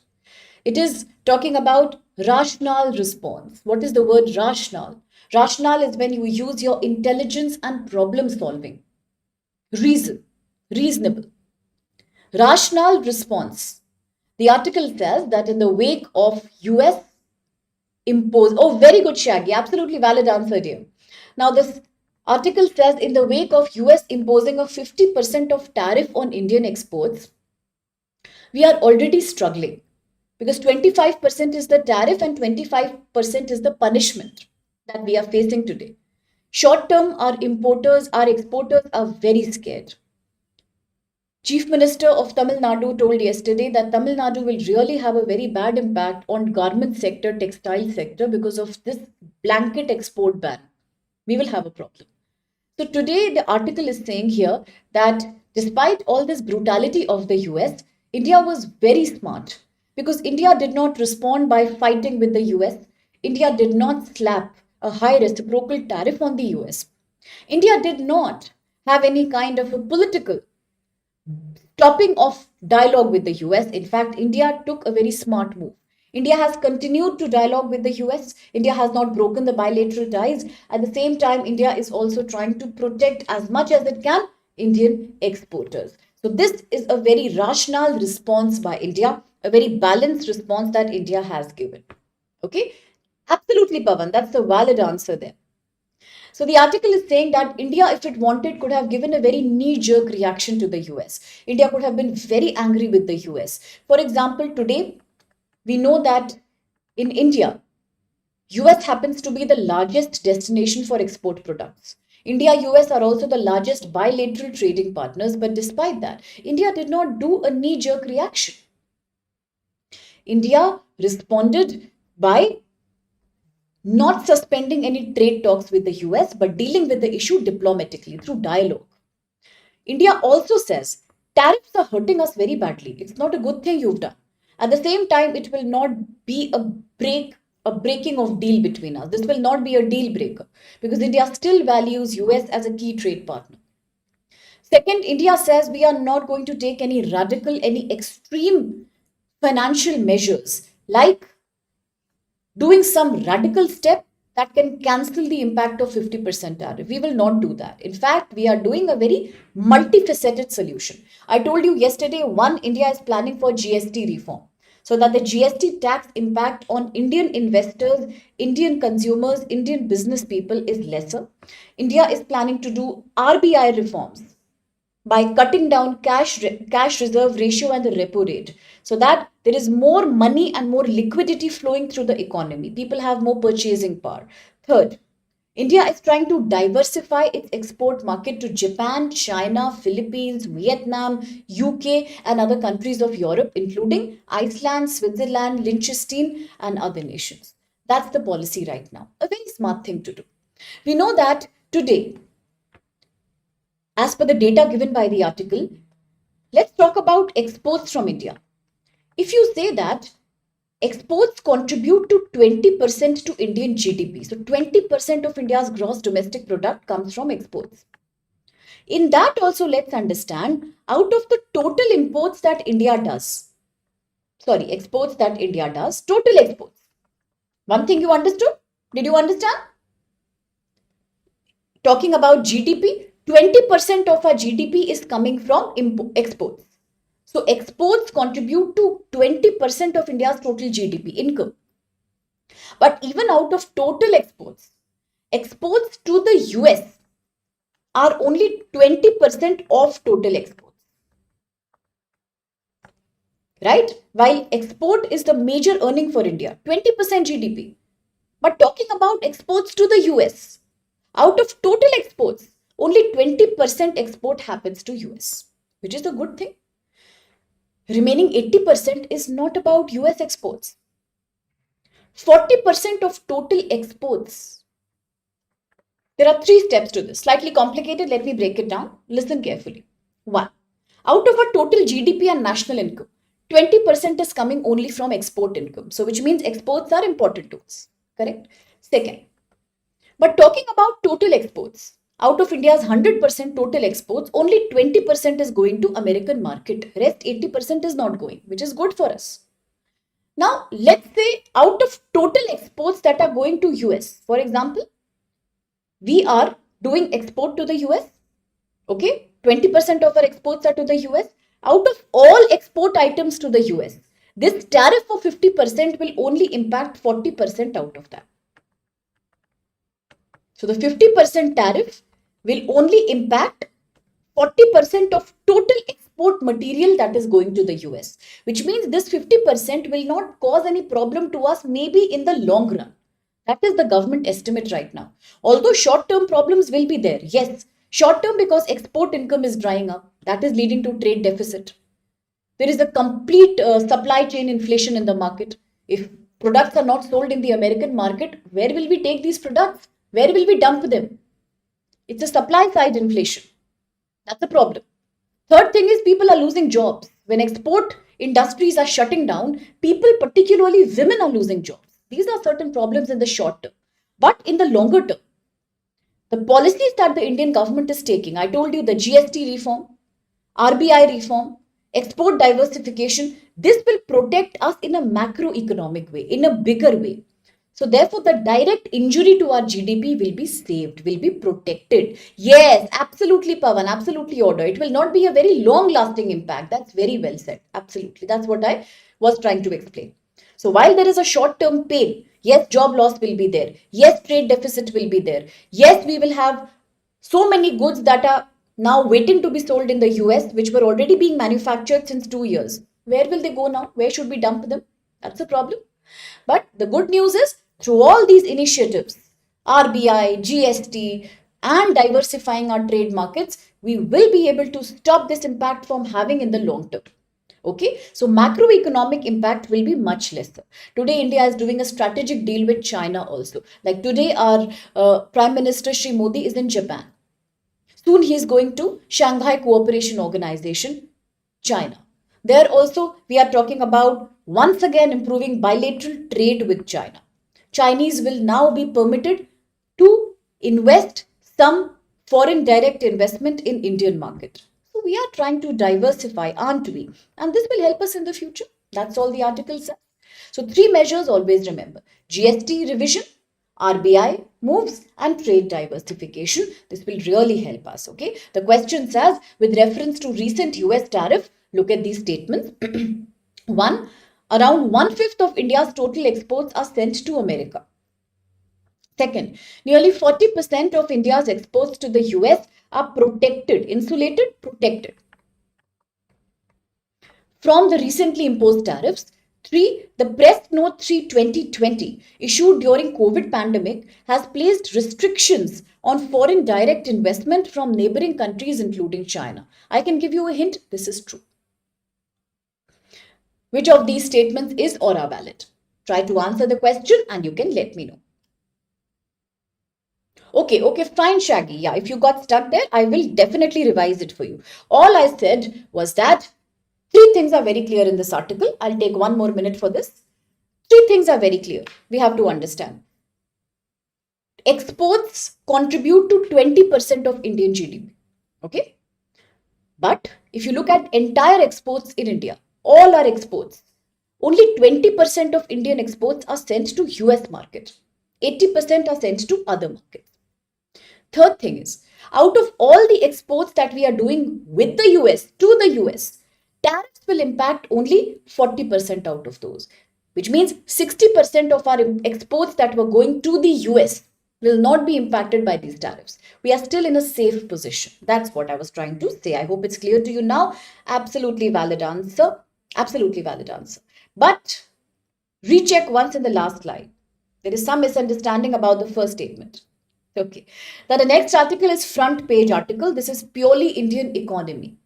It is talking about rational response. What is the word rational? Rational is when you use your intelligence and problem solving. Reasonable. Rational response. The article says that in the wake of US impose, oh, very good, Shaggy, absolutely valid answer, dear. Now, this article says in the wake of US imposing a 50% of tariff on Indian exports, we are already struggling because 25% is the tariff and 25% is the punishment that we are facing today. Short term, our exporters are very scared. Chief Minister of Tamil Nadu told yesterday that Tamil Nadu will really have a very bad impact on garment sector, textile sector because of this blanket export ban. We will have a problem. So today the article is saying here that despite all this brutality of the US, India was very smart because India did not respond by fighting with the US. India did not slap a high reciprocal tariff on the US. India did not have any kind of a political stopping of dialogue with the US. In fact, India took a very smart move. India has continued to dialogue with the US. India has not broken the bilateral ties. At the same time, India is also trying to protect as much as it can Indian exporters. So this is a very rational response by India, a very balanced response that India has given. Okay? Absolutely, Pavan. That's the valid answer there. So the article is saying that India, if it wanted, could have given a very knee-jerk reaction to the US. India could have been very angry with the US. For example, today we know that in India, US happens to be the largest destination for export products. India, US are also the largest bilateral trading partners, but despite that, India did not do a knee-jerk reaction. India responded by not suspending any trade talks with the US, but dealing with the issue diplomatically through dialogue. India also says tariffs are hurting us very badly. It's not a good thing you've done. At the same time, it will not be a breaking of deal between us. This will not be a deal breaker because India still values US as a key trade partner. Second, India says we are not going to take any radical, any extreme financial measures like doing some radical step that can cancel the impact of 50% tariff. We will not do that. In fact, we are doing a very multifaceted solution. I told you yesterday, one, India is planning for GST reform so that the GST tax impact on Indian investors, Indian consumers, Indian business people is lesser. India is planning to do RBI reforms by cutting down cash reserve ratio and the repo rate so that there is more money and more liquidity flowing through the economy. People have more purchasing power. Third, India is trying to diversify its export market to Japan, China, Philippines, Vietnam, UK, and other countries of Europe, including Iceland, Switzerland, Liechtenstein, and other nations. That's the policy right now. A very smart thing to do. We know that today, as per the data given by the article, let's talk about exports from India. If you say that exports contribute to 20% to Indian GDP, so 20% of India's gross domestic product comes from exports. In that also, let's understand, out of the total exports that India does, total exports. One thing you understood? Did you understand? Talking about GDP, 20% of our GDP is coming from exports. So exports contribute to 20% of India's total GDP income. But even out of total exports, exports to the US are only 20% of total exports. Right? While export is the major earning for India, 20% GDP. But talking about exports to the US, out of total exports, only 20% export happens to US, which is a good thing. Remaining 80% is not about US exports. 40% of total exports. There are 3 steps to this. Slightly complicated. Let me break it down. Listen carefully. 1. Out of a total GDP and national income, 20% is coming only from export income. So which means exports are important to us. Correct? Second. But talking about total exports, out of India's 100% total exports, only 20% is going to American market. Rest 80% is not going, which is good for us. Now, let's say out of total exports that are going to US, for example, we are doing export to the US. Okay, 20% of our exports are to the US. Out of all export items to the US, this tariff of 50% will only impact 40% out of that. So the 50% tariff will only impact 40% of total export material that is going to the US, which means this 50% will not cause any problem to us maybe in the long run. That is the government estimate right now. Although short-term problems will be there. Yes, short-term because export income is drying up. That is leading to trade deficit. There is a complete supply chain inflation in the market. If products are not sold in the American market, where will we take these products? Where will we dump them? It's a supply side inflation. That's a problem. Third thing is people are losing jobs. When export industries are shutting down, people, particularly women, are losing jobs. These are certain problems in the short term. But in the longer term, the policies that the Indian government is taking, I told you the GST reform, RBI reform, export diversification, this will protect us in a macroeconomic way, in a bigger way. So therefore, the direct injury to our GDP will be saved, will be protected. Yes, absolutely, Pavan, absolutely, Order. It will not be a very long-lasting impact. That's very well said. Absolutely. That's what I was trying to explain. So while there is a short-term pain, yes, job loss will be there. Yes, trade deficit will be there. Yes, we will have so many goods that are now waiting to be sold in the US, which were already being manufactured since 2 years. Where will they go now? Where should we dump them? That's a problem. But the good news is, through all these initiatives, RBI, GST, and diversifying our trade markets, we will be able to stop this impact from having in the long term. Okay, so macroeconomic impact will be much lesser. Today, India is doing a strategic deal with China also. Like today, our Prime Minister Shri Modi is in Japan. Soon he is going to Shanghai Cooperation Organization, China. There also, we are talking about once again improving bilateral trade with China. Chinese will now be permitted to invest some foreign direct investment in Indian market. So we are trying to diversify, aren't we? And this will help us in the future. That's all the article says. So 3 measures, always remember. GST revision, RBI moves and trade diversification. This will really help us. Okay. The question says, with reference to recent US tariff, look at these statements. One, around 1/5 of India's total exports are sent to America. Second, nearly 40% of India's exports to the US are protected, insulated, protected from the recently imposed tariffs. 3. The Press Note 3 2020 issued during COVID pandemic has placed restrictions on foreign direct investment from neighboring countries including China. I can give you a hint, this is true. Which of these statements is or are valid? Try to answer the question and you can let me know. Okay, fine, Shaggy. Yeah, if you got stuck there, I will definitely revise it for you. All I said was that three things are very clear in this article. I'll take 1 more minute for this. Three things are very clear. We have to understand. Exports contribute to 20% of Indian GDP. Okay. But if you look at entire exports in India, all our exports, only 20% of Indian exports are sent to US market. 80% are sent to other markets. Third thing is, out of all the exports that we are doing with the US to the US, tariffs will impact only 40% out of those, which means 60% of our exports that were going to the US will not be impacted by these tariffs. We are still in a safe position. That's what I was trying to say. I hope it's clear to you now. Absolutely valid answer. Absolutely valid answer. But recheck once in the last line. There is some misunderstanding about the first statement. Okay. Now the next article is front page article. This is purely Indian economy.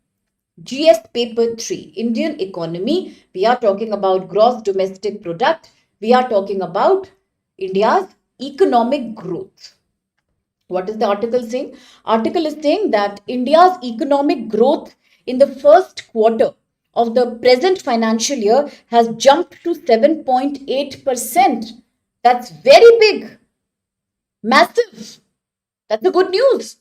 GS paper 3, Indian economy. We are talking about gross domestic product. We are talking about India's economic growth. What is the article saying? Article is saying that India's economic growth in the first quarter of the present financial year has jumped to 7.8%. That's very big. Massive. That's the good news.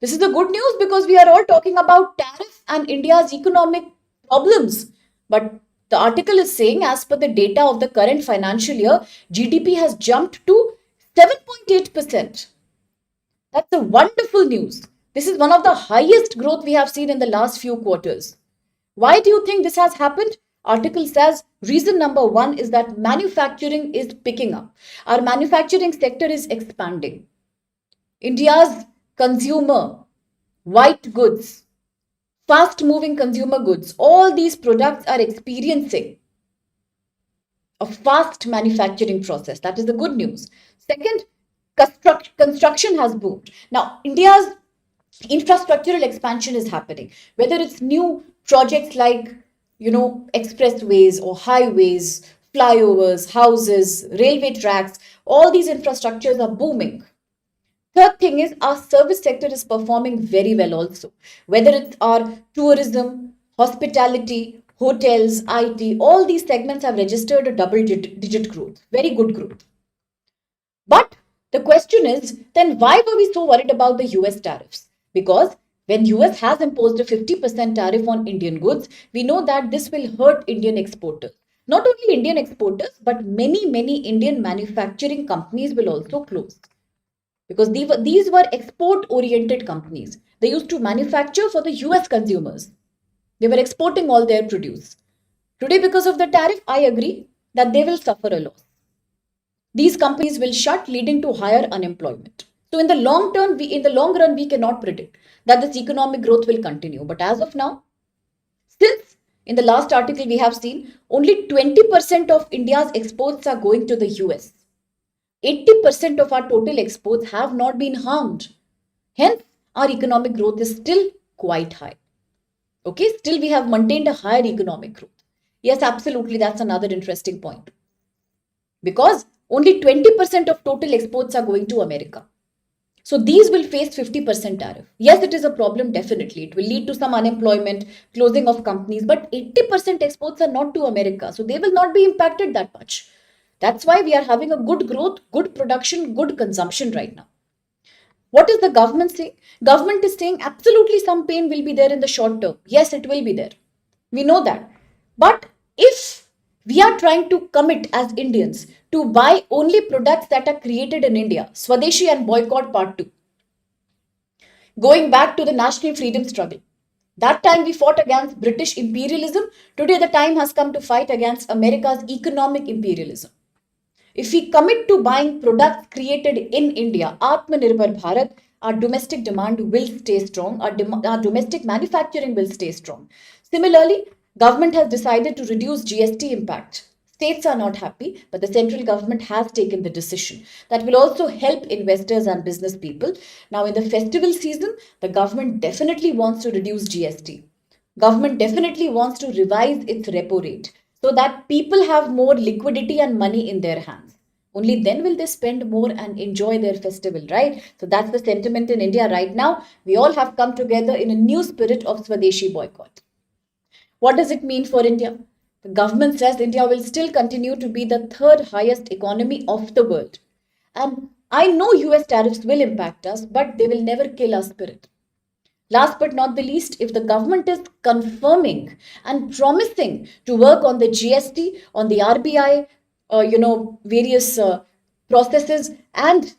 This is the good news because we are all talking about tariffs and India's economic problems. But the article is saying, as per the data of the current financial year, GDP has jumped to 7.8%. That's a wonderful news. This is one of the highest growth we have seen in the last few quarters. Why do you think this has happened? Article says reason number 1 is that manufacturing is picking up. Our manufacturing sector is expanding. India's consumer, white goods, fast moving consumer goods, all these products are experiencing a fast manufacturing process. That is the good news. Second, construction has boomed. Now, India's infrastructural expansion is happening, whether it's new projects like, expressways or highways, flyovers, houses, railway tracks, all these infrastructures are booming. Third thing is our service sector is performing very well also, whether it's our tourism, hospitality, hotels, IT, all these segments have registered a double-digit growth, very good growth. But the question is, then why were we so worried about the US tariffs? Because when US has imposed a 50% tariff on Indian goods, we know that this will hurt Indian exporters. Not only Indian exporters, but many Indian manufacturing companies will also close. Because these were export-oriented companies. They used to manufacture for the US consumers. They were exporting all their produce. Today, because of the tariff, I agree that they will suffer a loss. These companies will shut, leading to higher unemployment. So in the long run, we cannot predict that this economic growth will continue. But as of now, since in the last article we have seen only 20% of India's exports are going to the US. 80% of our total exports have not been harmed. Hence, our economic growth is still quite high. Okay, still we have maintained a higher economic growth. Yes, absolutely, that's another interesting point. Because only 20% of total exports are going to America. So these will face 50% tariff. Yes, it is a problem, definitely. It will lead to some unemployment, closing of companies, but 80% exports are not to America. So they will not be impacted that much. That's why we are having a good growth, good production, good consumption right now. What is the government saying? Government is saying absolutely some pain will be there in the short term. Yes, it will be there. We know that. But if We are trying to commit as Indians to buy only products that are created in India. Swadeshi and boycott part 2. Going back to the national freedom struggle. That time we fought against British imperialism. Today the time has come to fight against America's economic imperialism. If we commit to buying products created in India, Atmanirbhar Bharat, our domestic demand will stay strong, our domestic manufacturing will stay strong. Similarly, government has decided to reduce GST impact. States are not happy, but the central government has taken the decision. That will also help investors and business people. Now, in the festival season, the government definitely wants to reduce GST. Government definitely wants to revise its repo rate so that people have more liquidity and money in their hands. Only then will they spend more and enjoy their festival, right? So that's the sentiment in India right now. We all have come together in a new spirit of Swadeshi boycott. What does it mean for India? The government says India will still continue to be the third highest economy of the world. And I know US tariffs will impact us, but they will never kill our spirit. Last but not the least, if the government is confirming and promising to work on the GST, on the RBI, various processes and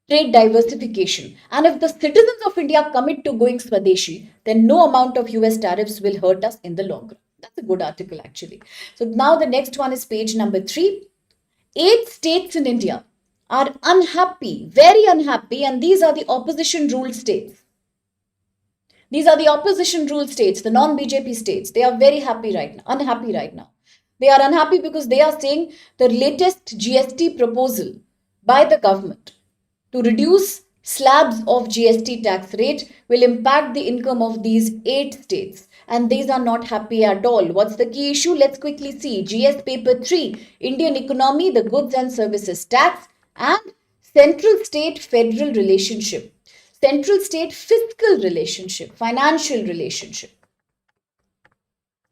trade diversification, and if the citizens of India commit to going Swadeshi, then no amount of US tariffs will hurt us in the long run. That's a good article, actually. So now the next one is page number 3. 8 states in India are unhappy, very unhappy, and these are the opposition ruled states. These are the opposition ruled states, the non-BJP states. They are very happy right now, unhappy right now. They are unhappy because they are saying the latest GST proposal by the government to reduce slabs of GST tax rate will impact the income of these 8 states. And these are not happy at all. What's the key issue? Let's quickly see. GS paper 3, Indian economy, the goods and services tax, and central state federal relationship. Central state fiscal relationship, financial relationship.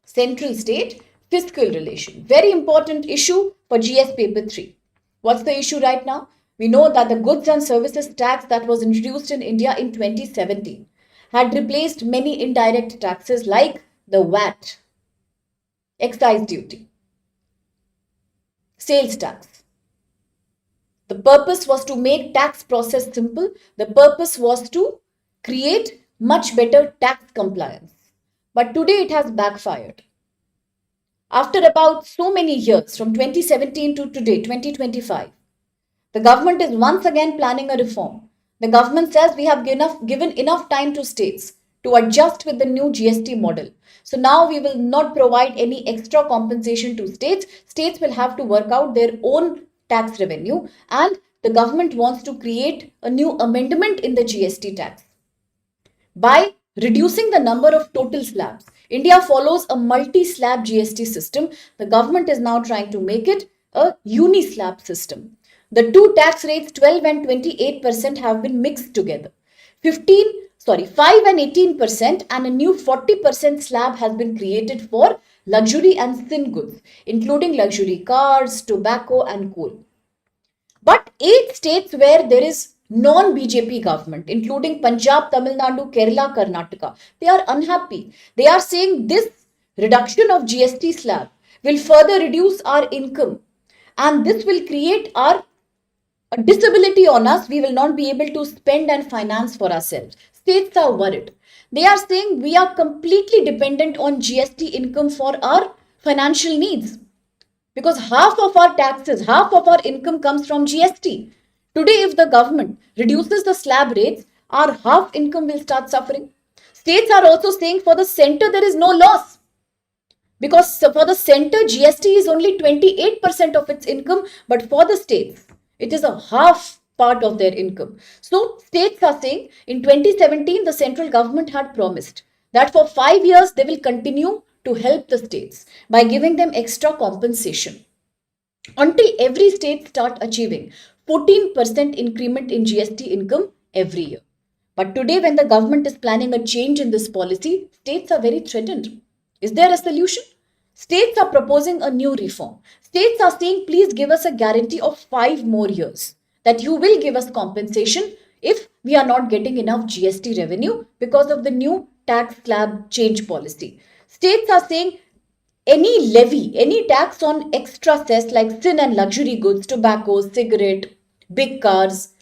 Central state fiscal relation. Very important issue for GS paper 3. What's the issue right now? We know that the goods and services tax that was introduced in India in 2017 had replaced many indirect taxes like the VAT, excise duty, sales tax. The purpose was to make tax process simple. The purpose was to create much better tax compliance. But today it has backfired. After about so many years, from 2017 to today, 2025, the government is once again planning a reform. The government says we have given enough time to states to adjust with the new GST model. So now we will not provide any extra compensation to states. States will have to work out their own tax revenue, and the government wants to create a new amendment in the GST tax by reducing the number of total slabs. India follows a multi-slab GST system. The government is now trying to make it a uni-slab system. The two tax rates 12 and 28% have been mixed together. 5 and 18% and a new 40% slab has been created for luxury and thin goods, including luxury cars, tobacco and coal. But 8 states where there is non-BJP government, including Punjab, Tamil Nadu, Kerala, Karnataka, they are unhappy. They are saying this reduction of GST slab will further reduce our income, and this will create a disability on us. We will not be able to spend and finance for ourselves. States are worried. They are saying we are completely dependent on GST income for our financial needs, because half of our taxes, half of our income comes from GST. Today, if the government reduces the slab rates, our half income will start suffering. States are also saying for the center there is no loss, because for the center GST is only 28% of its income, but for the states it is a half part of their income. So states are saying in 2017 the central government had promised that for 5 years they will continue to help the states by giving them extra compensation until every state start achieving 14% increment in GST income every year. But today when the government is planning a change in this policy, states are very threatened. Is there a solution? States are proposing a new reform. States are saying, please give us a guarantee of 5 more years that you will give us compensation if we are not getting enough GST revenue because of the new tax slab change policy. States are saying any levy, any tax on extra cess like sin and luxury goods, tobacco, cigarette, big cars,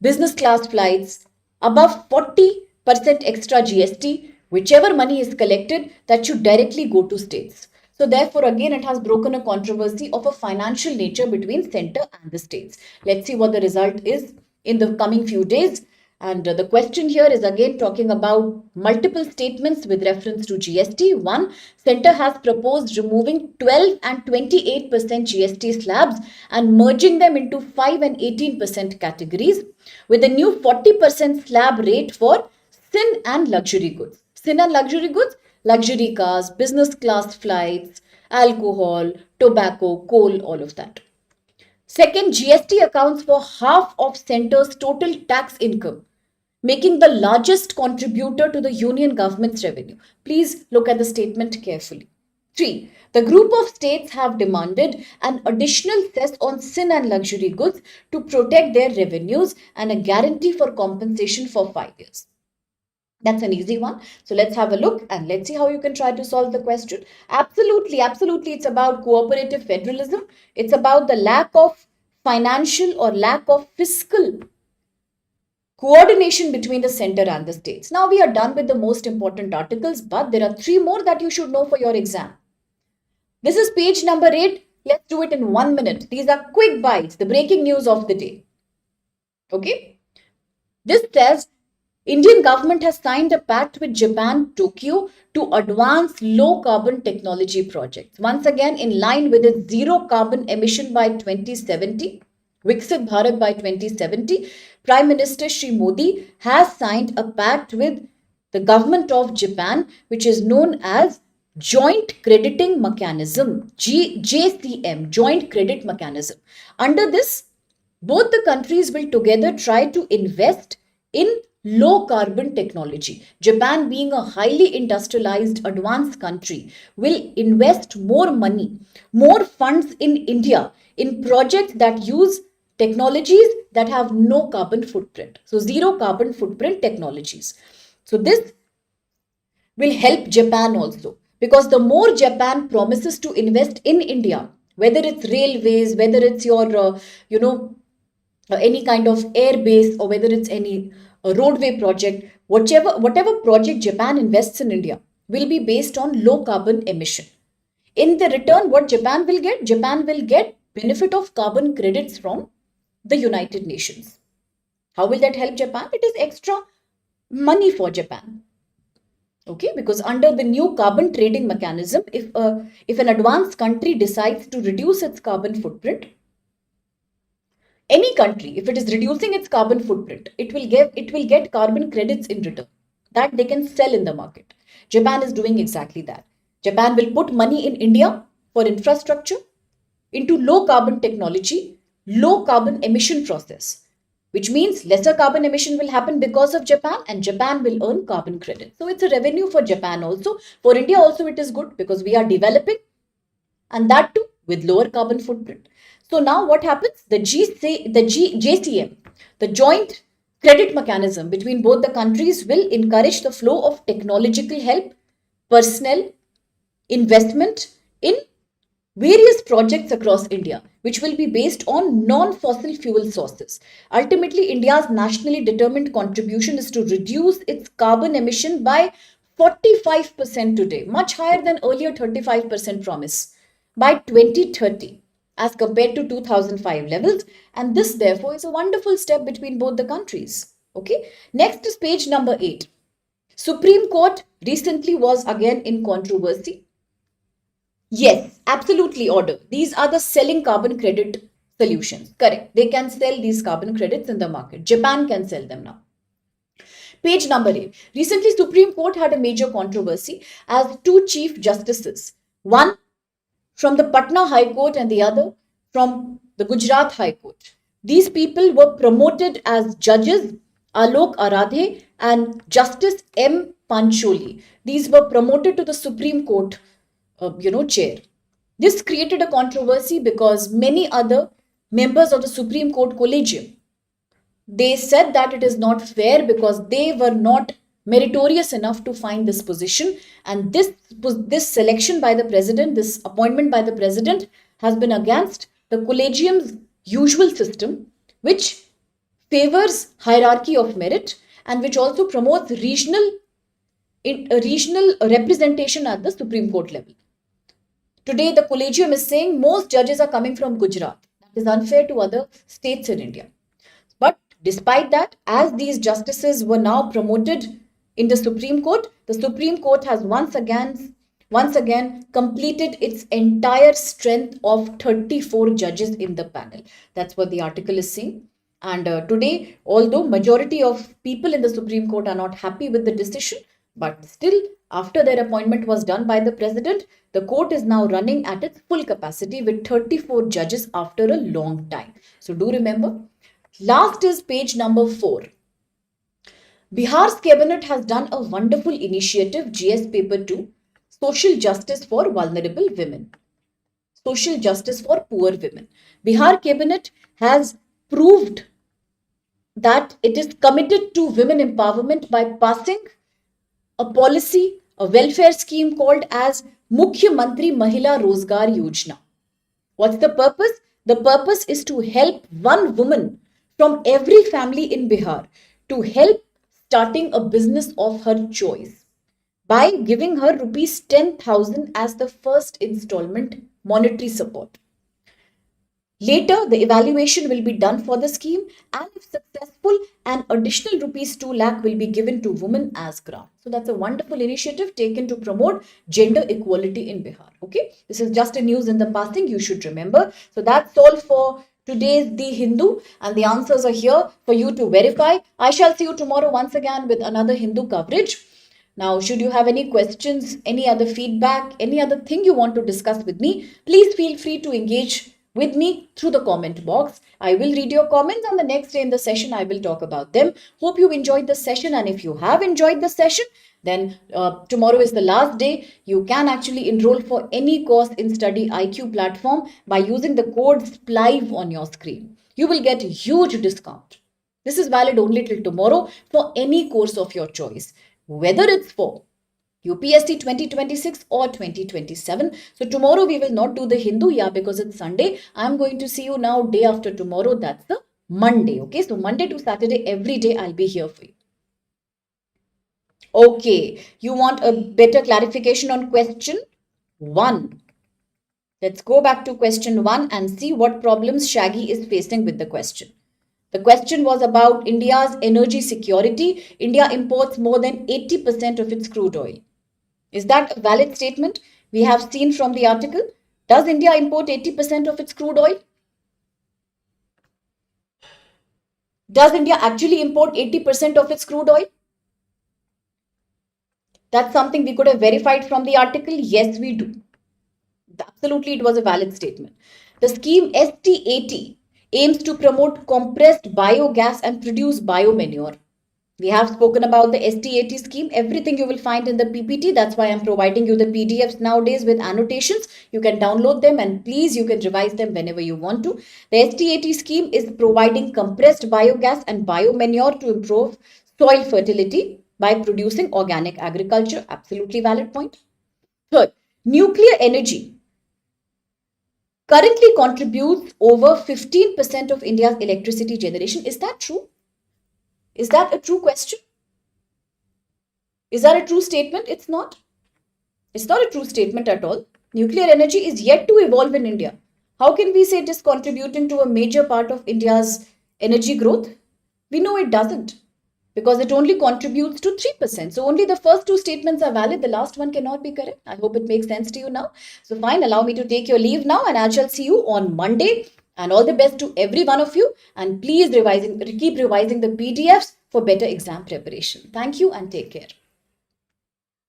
business class flights, above 40% extra GST, whichever money is collected, that should directly go to states. So therefore, again, it has broken a controversy of a financial nature between center and the states. Let's see what the result is in the coming few days. And the question here is again talking about multiple statements with reference to GST. One, Center has proposed removing 12 and 28% GST slabs and merging them into 5 and 18% categories with a new 40% slab rate for sin and luxury goods. Sin and luxury goods, luxury cars, business class flights, alcohol, tobacco, coal, all of that. Second, GST accounts for half of center's total tax income, making the largest contributor to the union government's revenue. Please look at the statement carefully. 3. The group of states have demanded an additional cess on sin and luxury goods to protect their revenues and a guarantee for compensation for 5 years. That's an easy one. So let's have a look and let's see how you can try to solve the question. Absolutely, absolutely. It's about cooperative federalism. It's about the lack of financial or lack of fiscal coordination between the center and the states. Now we are done with the most important articles, but there are 3 more that you should know for your exam. This is page number 8. Let's do it in 1 minute. These are quick bites, the breaking news of the day. Okay. This says Indian government has signed a pact with Japan, Tokyo to advance low carbon technology projects. Once again, in line with its zero carbon emission by 2070, Viksit Bharat by 2070, Prime Minister Shri Modi has signed a pact with the government of Japan, which is known as Joint Crediting Mechanism, JCM, Joint Credit Mechanism. Under this, both the countries will together try to invest in low carbon technology. Japan, being a highly industrialized advanced country, will invest more money, more funds in India in projects that use technologies that have no carbon footprint. So zero carbon footprint technologies. So this will help Japan also, because the more Japan promises to invest in India, whether it's railways, whether it's your any kind of air base, or whether it's any roadway project, whatever project Japan invests in India will be based on low carbon emission. In the return, what Japan will get? Japan will get benefit of carbon credits from the United Nations. How will that help Japan? It is extra money for Japan. Okay, because under the new carbon trading mechanism, if an advanced country decides to reduce its carbon footprint, any country, if it is reducing its carbon footprint, it will get carbon credits in return that they can sell in the market. Japan is doing exactly that. Japan will put money in India for infrastructure, into low carbon technology, low carbon emission process, which means lesser carbon emission will happen because of Japan, and Japan will earn carbon credit. So it's a revenue for Japan also. For India also it is good because we are developing, and that too with lower carbon footprint. So now what happens? The JCM, the joint credit mechanism between both the countries, will encourage the flow of technological help, personnel, investment in various projects across India, which will be based on non-fossil fuel sources. Ultimately, India's nationally determined contribution is to reduce its carbon emission by 45% today, much higher than earlier 35% promise, by 2030 as compared to 2005 levels. And this therefore is a wonderful step between both the countries. Okay. Next is page number 8. Supreme Court recently was again in controversy. Yes, absolutely order. These are the selling carbon credit solutions. Correct. They can sell these carbon credits in the market. Japan can sell them now. Page number 8. Recently, Supreme Court had a major controversy as 2 chief justices, one from the Patna High Court and the other from the Gujarat High Court. These people were promoted as judges, Alok Aradhe and Justice M. Pancholi. These were promoted to the Supreme Court chair. This created a controversy because many other members of the Supreme Court collegium, they said that it is not fair because they were not meritorious enough to find this position. And this selection by the president, this appointment by the president, has been against the collegium's usual system, which favors hierarchy of merit and which also promotes regional representation at the Supreme Court level. Today, the collegium is saying most judges are coming from Gujarat. That is unfair to other states in India. But despite that, as these justices were now promoted in the Supreme Court has once again completed its entire strength of 34 judges in the panel. That's what the article is saying. And today, although majority of people in the Supreme Court are not happy with the decision, but still, after their appointment was done by the president, the court is now running at its full capacity with 34 judges after a long time. So do remember. Last is page number 4. Bihar's cabinet has done a wonderful initiative, GS paper 2, social justice for vulnerable women. Social justice for poor women. Bihar cabinet has proved that it is committed to women empowerment by passing a policy, a welfare scheme called as Mukhya Mantri Mahila Rozgar Yojana. What's the purpose? The purpose is to help one woman from every family in Bihar to help starting a business of her choice by giving her rupees 10,000 as the first installment monetary support. Later, the evaluation will be done for the scheme, and if successful, an additional rupees 2 lakh will be given to women as grant. So that's a wonderful initiative taken to promote gender equality in Bihar. Okay, this is just a news in the passing, you should remember. So that's all for today's The Hindu, and the answers are here for you to verify. I shall see you tomorrow once again with another Hindu coverage. Now, should you have any questions, any other feedback, any other thing you want to discuss with me, please feel free to engage with me through the comment box. I will read your comments, and the next day in the session I will talk about them. Hope you enjoyed the session, and if you have enjoyed the session, then tomorrow is the last day. You can actually enroll for any course in StudyIQ platform by using the code SPLIVE on your screen. You will get a huge discount. This is valid only till tomorrow for any course of your choice, whether it's for UPSC 2026 or 2027. So tomorrow we will not do the Hindu, because it's Sunday. I'm going to see you now day after tomorrow. That's the Monday. Okay, so Monday to Saturday, every day I'll be here for you. Okay, you want a better clarification on question 1. Let's go back to question 1 and see what problems Shaggy is facing with the question. The question was about India's energy security. India imports more than 80% of its crude oil. Is that a valid statement? We have seen from the article. Does India import 80% of its crude oil? Does India actually import 80% of its crude oil? That's something we could have verified from the article. Yes, we do. Absolutely, it was a valid statement. The scheme STAT aims to promote compressed biogas and produce biomanure. We have spoken about the STAT scheme. Everything you will find in the PPT. That's why I'm providing you the PDFs nowadays with annotations. You can download them, and please, you can revise them whenever you want to. The STAT scheme is providing compressed biogas and biomanure to improve soil fertility by producing organic agriculture. Absolutely valid point. Third, nuclear energy currently contributes over 15% of India's electricity generation. Is that true? Is that a true question? Is that a true statement? It's not. It's not a true statement at all. Nuclear energy is yet to evolve in India. How can we say it is contributing to a major part of India's energy growth? We know it doesn't, because it only contributes to 3%. So only the first 2 statements are valid. The last one cannot be correct. I hope it makes sense to you now. So fine, allow me to take your leave now, and I shall see you on Monday. And all the best to every one of you. And please keep revising the PDFs for better exam preparation. Thank you and take care.